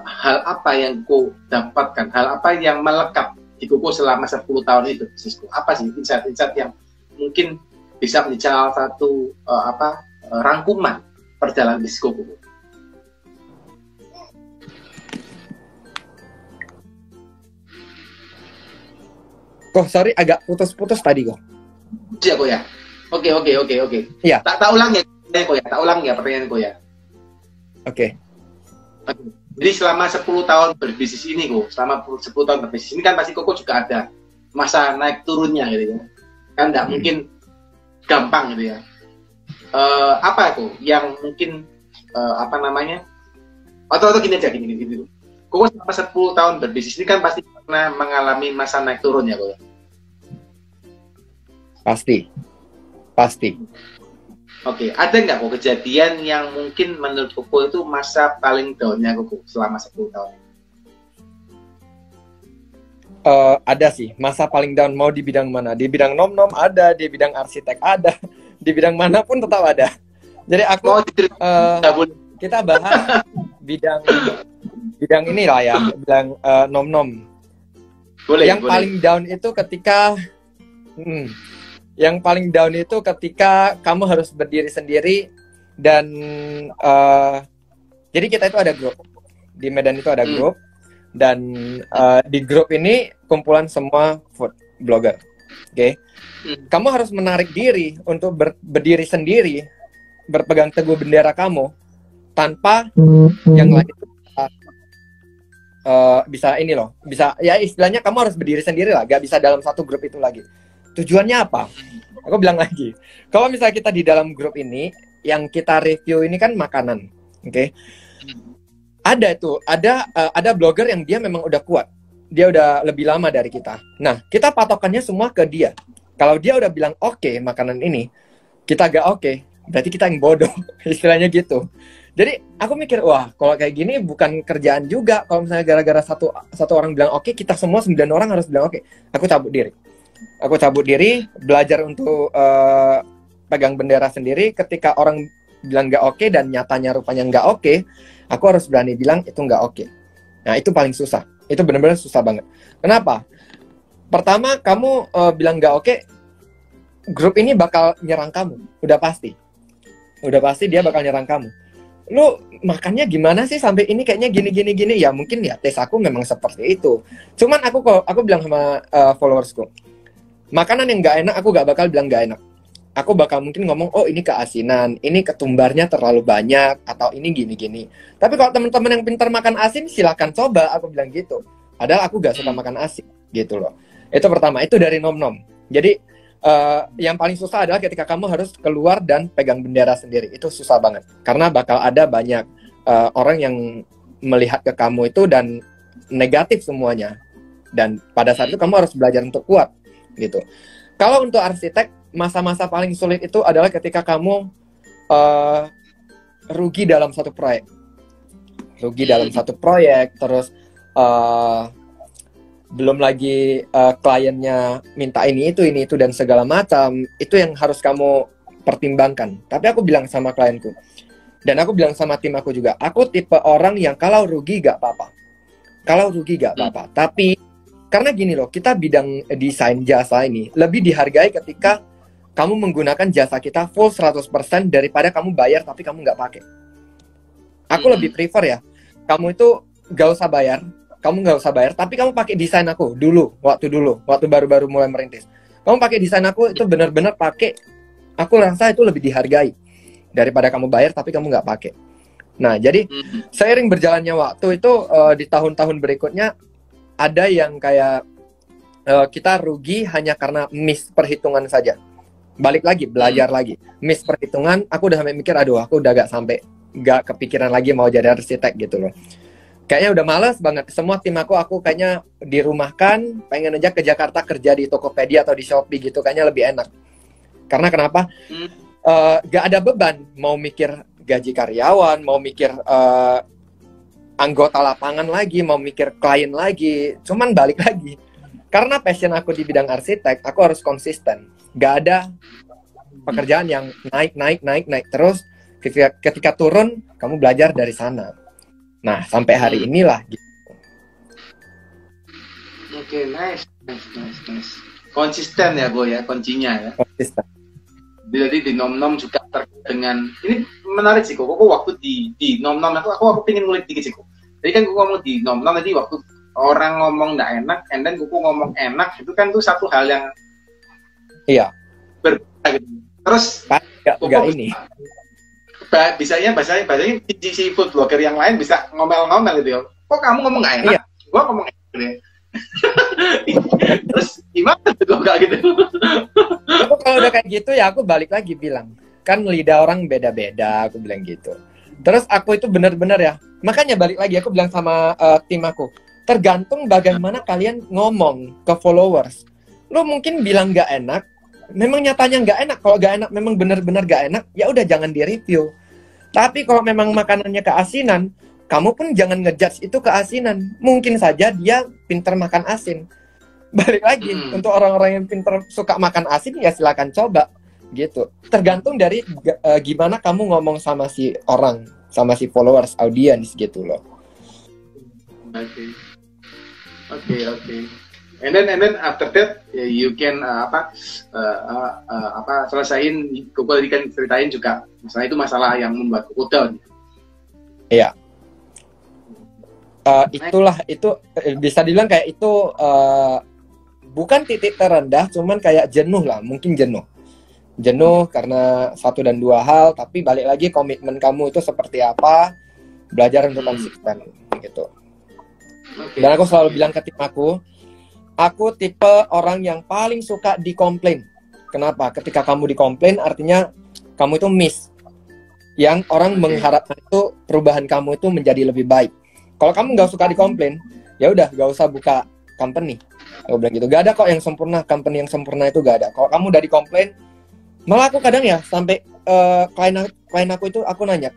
hal apa yang kau dapatkan? Hal apa yang melekat di kuku selama 10 tahun itu bisnisku? Apa sih insight-insight yang mungkin bisa menjadi salah satu rangkuman perjalanan bisnis kuku? Kok sorry agak putus-putus tadi kok. Iya kok ya. Oke. Iya. Tak ulang ya kok ya. Tak ulang ya pertanyaan kok ya. Oke. Jadi selama 10 tahun berbisnis ini kok, selama 10 tahun berbisnis ini kan pasti Koko juga ada masa naik turunnya gitu ya. Kan nggak mungkin gampang gitu ya. Apa tuh yang mungkin atau gini aja gini. Koko selama 10 tahun berbisnis ini kan pasti pernah mengalami masa naik turun ya kok. Pasti. Oke, ada nggak kok kejadian yang mungkin menurut Koko itu masa paling down-nya Koko selama 10 tahun? Ada sih, masa paling down mau di bidang mana? Di bidang nom-nom ada, di bidang arsitek ada, di bidang manapun tetap ada. Jadi aku kita bahas bidang inilah ya, bidang nom-nom. Yang paling down itu ketika kamu harus berdiri sendiri dan jadi kita itu ada grup di Medan, itu ada grup dan di grup ini kumpulan semua food blogger, oke? Kamu harus menarik diri untuk berdiri sendiri, berpegang teguh bendera kamu tanpa yang lain itu bisa ya istilahnya kamu harus berdiri sendiri lah, gak bisa dalam satu grup itu lagi. Tujuannya apa? Aku bilang lagi, kalau misalnya kita di dalam grup ini, yang kita review ini kan makanan, oke? Ada blogger yang dia memang udah kuat, dia udah lebih lama dari kita. Nah, kita patokannya semua ke dia. Kalau dia udah bilang oke, makanan ini, kita gak oke, berarti kita yang bodoh, istilahnya gitu. Jadi aku mikir, wah kalau kayak gini bukan kerjaan juga. Kalau misalnya gara-gara satu orang bilang oke, kita semua 9 orang harus bilang oke. Aku cabut diri, belajar untuk pegang bendera sendiri. Ketika orang bilang nggak oke dan nyatanya rupanya nggak oke, aku harus berani bilang itu nggak oke. Nah itu paling susah, itu benar-benar susah banget. Kenapa? Pertama kamu bilang nggak oke, grup ini bakal nyerang kamu, udah pasti dia bakal nyerang kamu. Lu makannya gimana sih sampai ini kayaknya gini. Ya mungkin ya tes aku memang seperti itu. Cuman aku bilang sama followersku, makanan yang nggak enak aku nggak bakal bilang nggak enak. Aku bakal mungkin ngomong, oh ini keasinan, ini ketumbarnya terlalu banyak, atau ini gini. Tapi kalau teman-teman yang pintar makan asin, silahkan coba, aku bilang gitu. Padahal aku nggak suka makan asin, gitu loh. Itu pertama, itu dari nom-nom. Jadi yang paling susah adalah ketika kamu harus keluar dan pegang bendera sendiri. Itu susah banget, karena bakal ada banyak orang yang melihat ke kamu itu dan negatif semuanya. Dan pada saat itu kamu harus belajar untuk kuat, gitu. Kalau untuk arsitek, masa-masa paling sulit itu adalah ketika kamu rugi dalam satu proyek. Terus belum lagi kliennya minta ini itu dan segala macam. Itu yang harus kamu pertimbangkan. Tapi aku bilang sama klienku, dan aku bilang sama tim aku juga, aku tipe orang yang kalau rugi gak apa-apa. Tapi Karena gini loh, kita bidang desain jasa ini lebih dihargai ketika kamu menggunakan jasa kita full 100% daripada kamu bayar tapi kamu nggak pakai. Aku lebih prefer ya, kamu itu gak usah bayar, tapi kamu pakai desain aku waktu baru-baru mulai merintis. Kamu pakai desain aku itu benar-benar pakai, aku rasa itu lebih dihargai daripada kamu bayar tapi kamu nggak pakai. Nah, jadi seiring berjalannya waktu itu di tahun-tahun berikutnya ada yang kayak kita rugi hanya karena miss perhitungan saja. Balik lagi, belajar lagi. Miss perhitungan, aku udah sampai mikir, aduh aku udah gak kepikiran lagi mau jadi arsitek gitu loh. Kayaknya udah males banget. Semua tim aku kayaknya dirumahkan, pengen aja ke Jakarta kerja di Tokopedia atau di Shopee gitu, kayaknya lebih enak. Karena kenapa? Gak ada beban, mau mikir gaji karyawan, mau mikir anggota lapangan lagi, mau mikir klien lagi, cuman balik lagi. Karena passion aku di bidang arsitek, aku harus konsisten. Gak ada pekerjaan yang naik terus. Ketika turun, kamu belajar dari sana. Nah, sampai hari inilah gitu. Oke, nice. Konsisten ya, Boy ya, kuncinya ya. Konsisten. Jadi di nom-nom juga terkait dengan ini menarik sih kok waktu di nom-nom aku pengen ngulik dikit sih kok. Jadi kan aku ngomong di nom-nom tadi waktu orang ngomong nggak enak and then aku ngomong enak itu kan tuh satu hal yang berbeda gitu. Terus enggak ini. Bahasanya si food blogger yang lain bisa ngomel-ngomel gitu ya. Kok kamu ngomong nggak enak? Gua ngomong enak gitu ya. Terus gimana tuh gak gitu? Aku kalau udah kayak gitu ya aku balik lagi bilang, kan lidah orang beda-beda, aku bilang gitu. Terus aku itu benar-benar ya, makanya balik lagi aku bilang sama tim aku, tergantung bagaimana kalian ngomong ke followers. Lu mungkin bilang gak enak, memang nyatanya gak enak. Kalau gak enak memang benar-benar gak enak, ya udah jangan di-review. Tapi kalau memang makanannya keasinan, kamu pun jangan ngejudge itu keasinan. Mungkin saja dia pinter makan asin. Balik lagi, untuk orang-orang yang pinter suka makan asin, ya silakan coba. Gitu. Tergantung dari gimana kamu ngomong sama si orang, sama si followers, audience gitu loh. Oke. And then after that, you can selesain. Koko tadi kan ceritain juga, masalah itu masalah yang membuat Koko down. Iya. Itu bisa dibilang kayak itu bukan titik terendah, cuman kayak jenuh lah, mungkin jenuh karena satu dan dua hal. Tapi balik lagi, komitmen kamu itu seperti apa, belajar untuk konsisten gitu. Dan aku selalu bilang ke tim aku tipe orang yang paling suka dikomplain. Kenapa? Ketika kamu dikomplain artinya kamu itu miss, yang orang mengharapkan itu perubahan kamu itu menjadi lebih baik. Kalau kamu nggak suka dikomplain, ya udah nggak usah buka company. Aku bilang gitu. Gak ada kok yang sempurna, company yang sempurna itu gak ada. Kalau kamu udah dikomplain, malah aku kadang ya sampai klien aku itu aku nanya,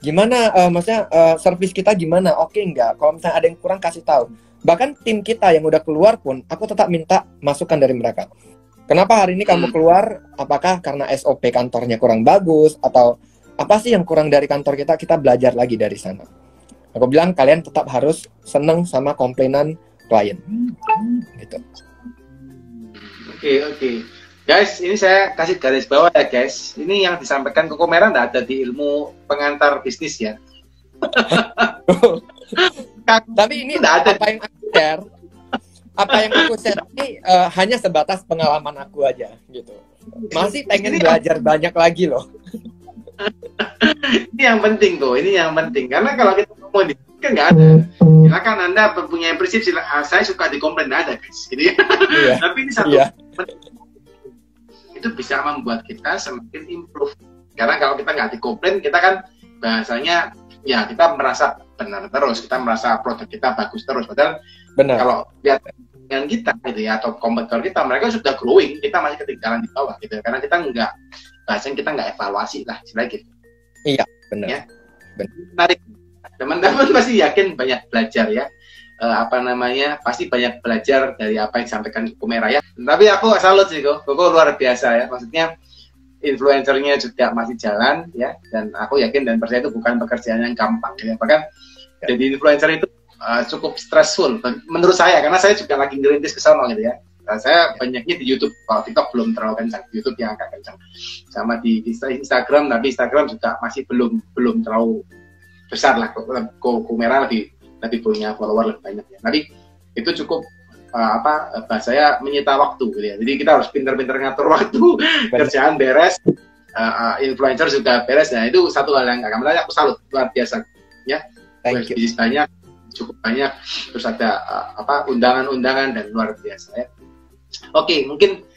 gimana maksudnya service kita gimana? Oke nggak? Kalau misalnya ada yang kurang kasih tahu. Bahkan tim kita yang udah keluar pun, aku tetap minta masukan dari mereka. Kenapa hari ini kamu keluar? Apakah karena SOP kantornya kurang bagus atau apa sih yang kurang dari kantor kita? Kita belajar lagi dari sana. Aku bilang kalian tetap harus seneng sama komplainan klien, gitu. Oke. Guys, ini saya kasih garis bawah ya guys. Ini yang disampaikan Koko Merah nggak ada di ilmu pengantar bisnis ya. Tapi ini ada. Apa yang aku share ini hanya sebatas pengalaman aku aja, gitu. Masih pengen belajar banyak lagi loh. Ini yang penting tuh, karena kalau kita ngomong di kan nggak ada. Silakan Anda punya prinsip, saya suka dikomplain, nggak ada guys. Gitu ya. Iya. Tapi ini satu itu bisa membuat kita semakin improve. Karena kalau kita nggak dikomplain, kita kan bahasanya ya kita merasa benar terus, kita merasa produk kita bagus terus. Padahal kalau lihat dengan kita gitu ya, atau kompetitor kita, mereka sudah growing, kita masih ketinggalan di bawah gitu. Karena kita nggak evaluasi lah, istilahnya gitu. Iya, benar. Ya. Menarik. Teman-teman pasti yakin banyak belajar ya. Pasti banyak belajar dari apa yang disampaikan Koko Merah ya. Tapi aku salut sih Koko luar biasa ya. Maksudnya influencernya juga masih jalan ya. Dan aku yakin dan percaya itu bukan pekerjaan yang gampang ya. Bahkan jadi influencer itu cukup stressful menurut saya, karena saya juga lagi ngerintis ke sana gitu ya. Saya banyaknya di YouTube, kalau TikTok belum terlalu kencang, YouTube yang agak kencang, sama di Instagram, tapi Instagram juga masih belum terlalu besar lah. Kumera lebih punya follower lebih banyak ya. Tapi itu cukup bahasanya menyita waktu gitu ya. Jadi kita harus pintar-pintar ngatur waktu, kerjaan beres, influencer juga beres. Nah itu satu hal yang aku salut, luar biasa ya. Bisnis banyak, cukup banyak, terus ada undangan-undangan dan luar biasa ya. Oke, mungkin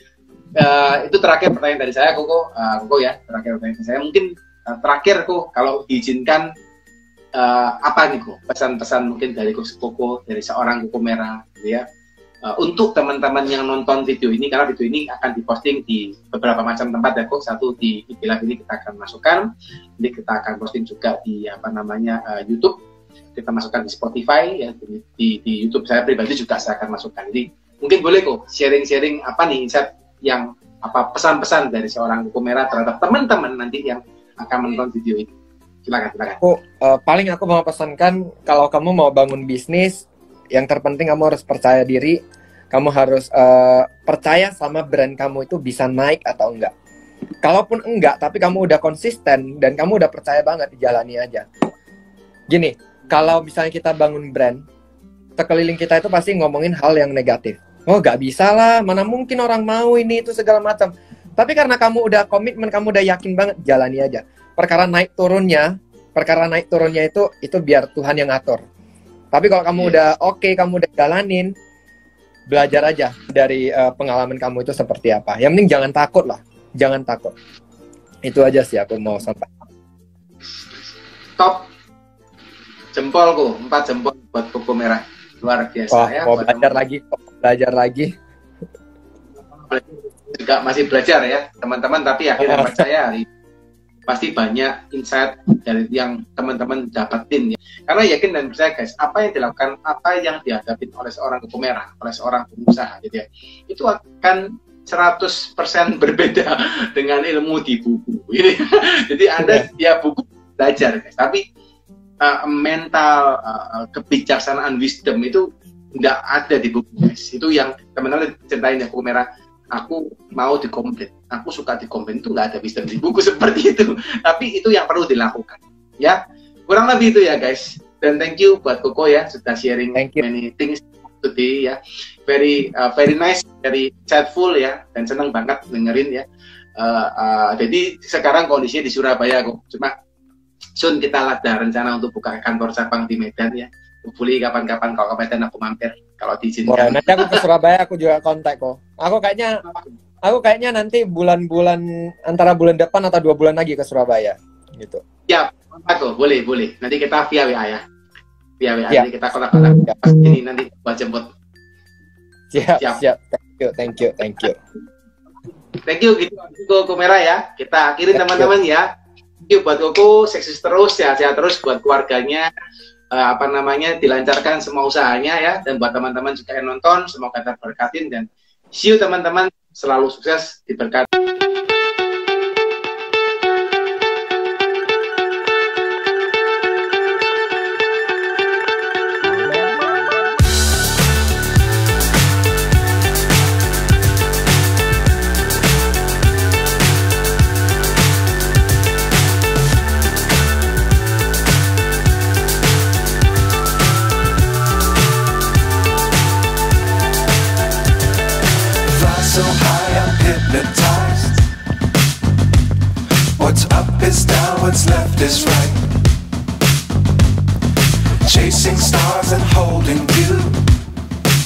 itu terakhir pertanyaan dari saya, Koko ya, terakhir pertanyaan saya. Mungkin terakhir Koko, kalau diizinkan apa nih Koko, pesan-pesan mungkin dari Koko, dari seorang Kumera, gitu ya, untuk teman-teman yang nonton video ini, karena video ini akan diposting di beberapa macam tempat ya Koko. Satu di IG Live ini kita akan masukkan, nanti kita akan posting juga di YouTube, kita masukkan di Spotify ya, di YouTube saya pribadi juga saya akan masukkan. Jadi mungkin boleh kok sharing-sharing apa nih insight yang pesan-pesan dari seorang Kumera terhadap teman-teman nanti yang akan menonton video ini. Silakan. Paling aku mau pesankan, kalau kamu mau bangun bisnis, yang terpenting kamu harus percaya diri, kamu harus percaya sama brand kamu itu bisa naik atau enggak. Kalaupun enggak, tapi kamu udah konsisten dan kamu udah percaya banget, dijalani aja. Gini, kalau misalnya kita bangun brand, sekeliling kita itu pasti ngomongin hal yang negatif. Oh, nggak bisa lah, mana mungkin orang mau ini, itu segala macam. Tapi karena kamu udah komitmen, kamu udah yakin banget, jalani aja. Perkara naik turunnya itu biar Tuhan yang ngatur. Tapi kalau kamu udah kamu udah jalanin, belajar aja dari pengalaman kamu itu seperti apa. Yang penting jangan takut lah, jangan takut. Itu aja sih aku mau sampaikan. Top. Jempolku, 4 jempol buat Kumera. Luar biasa ya. Mau belajar lagi. Juga masih belajar ya, teman-teman, tapi akhirnya percaya pasti banyak insight dari yang teman-teman dapetin ya. Karena yakin dan percaya guys, apa yang dilakukan, apa yang dihadapi oleh seorang Kumera, oleh seorang pengusaha gitu ya, itu akan 100% berbeda dengan ilmu di buku. Jadi Anda ya buku belajar guys, tapi mental kebijaksanaan wisdom itu nggak ada di buku guys. Itu yang teman-teman ceritain ya Kumera, aku mau di-komplain, aku suka di-komplain, itu nggak ada wisdom di buku seperti itu. Tapi itu yang perlu dilakukan ya, kurang lebih itu ya guys. Dan thank you buat Koko ya, sudah sharing many things today ya. Very nice, very insightful ya, dan senang banget dengerin ya. Jadi sekarang kondisinya di Surabaya kok, cuma soon kita ada rencana untuk buka kantor cabang di Medan ya. Hopefully kapan-kapan kalau ke Medan aku mampir kalau diizinkan. Nanti aku ke Surabaya aku juga kontak kok. Aku kayaknya nanti bulan-bulan antara bulan depan atau 2 bulan lagi ke Surabaya gitu. Ya, aku boleh. Nanti kita via WA ya. Via WA nanti kita kontak-kontak. Ini nanti buat jemput. Siap. Thank you. Thank you gitu Kumera ya. Kita akhiri teman-teman ya. Thank you buat Koko, sukses terus, sehat-sehat terus buat keluarganya. Dilancarkan semua usahanya ya, dan buat teman-teman juga yang nonton semoga terberkatin, dan see you teman-teman, selalu sukses, diberkati. So high I'm hypnotized. What's up is down, what's left is right. Chasing stars and holding you.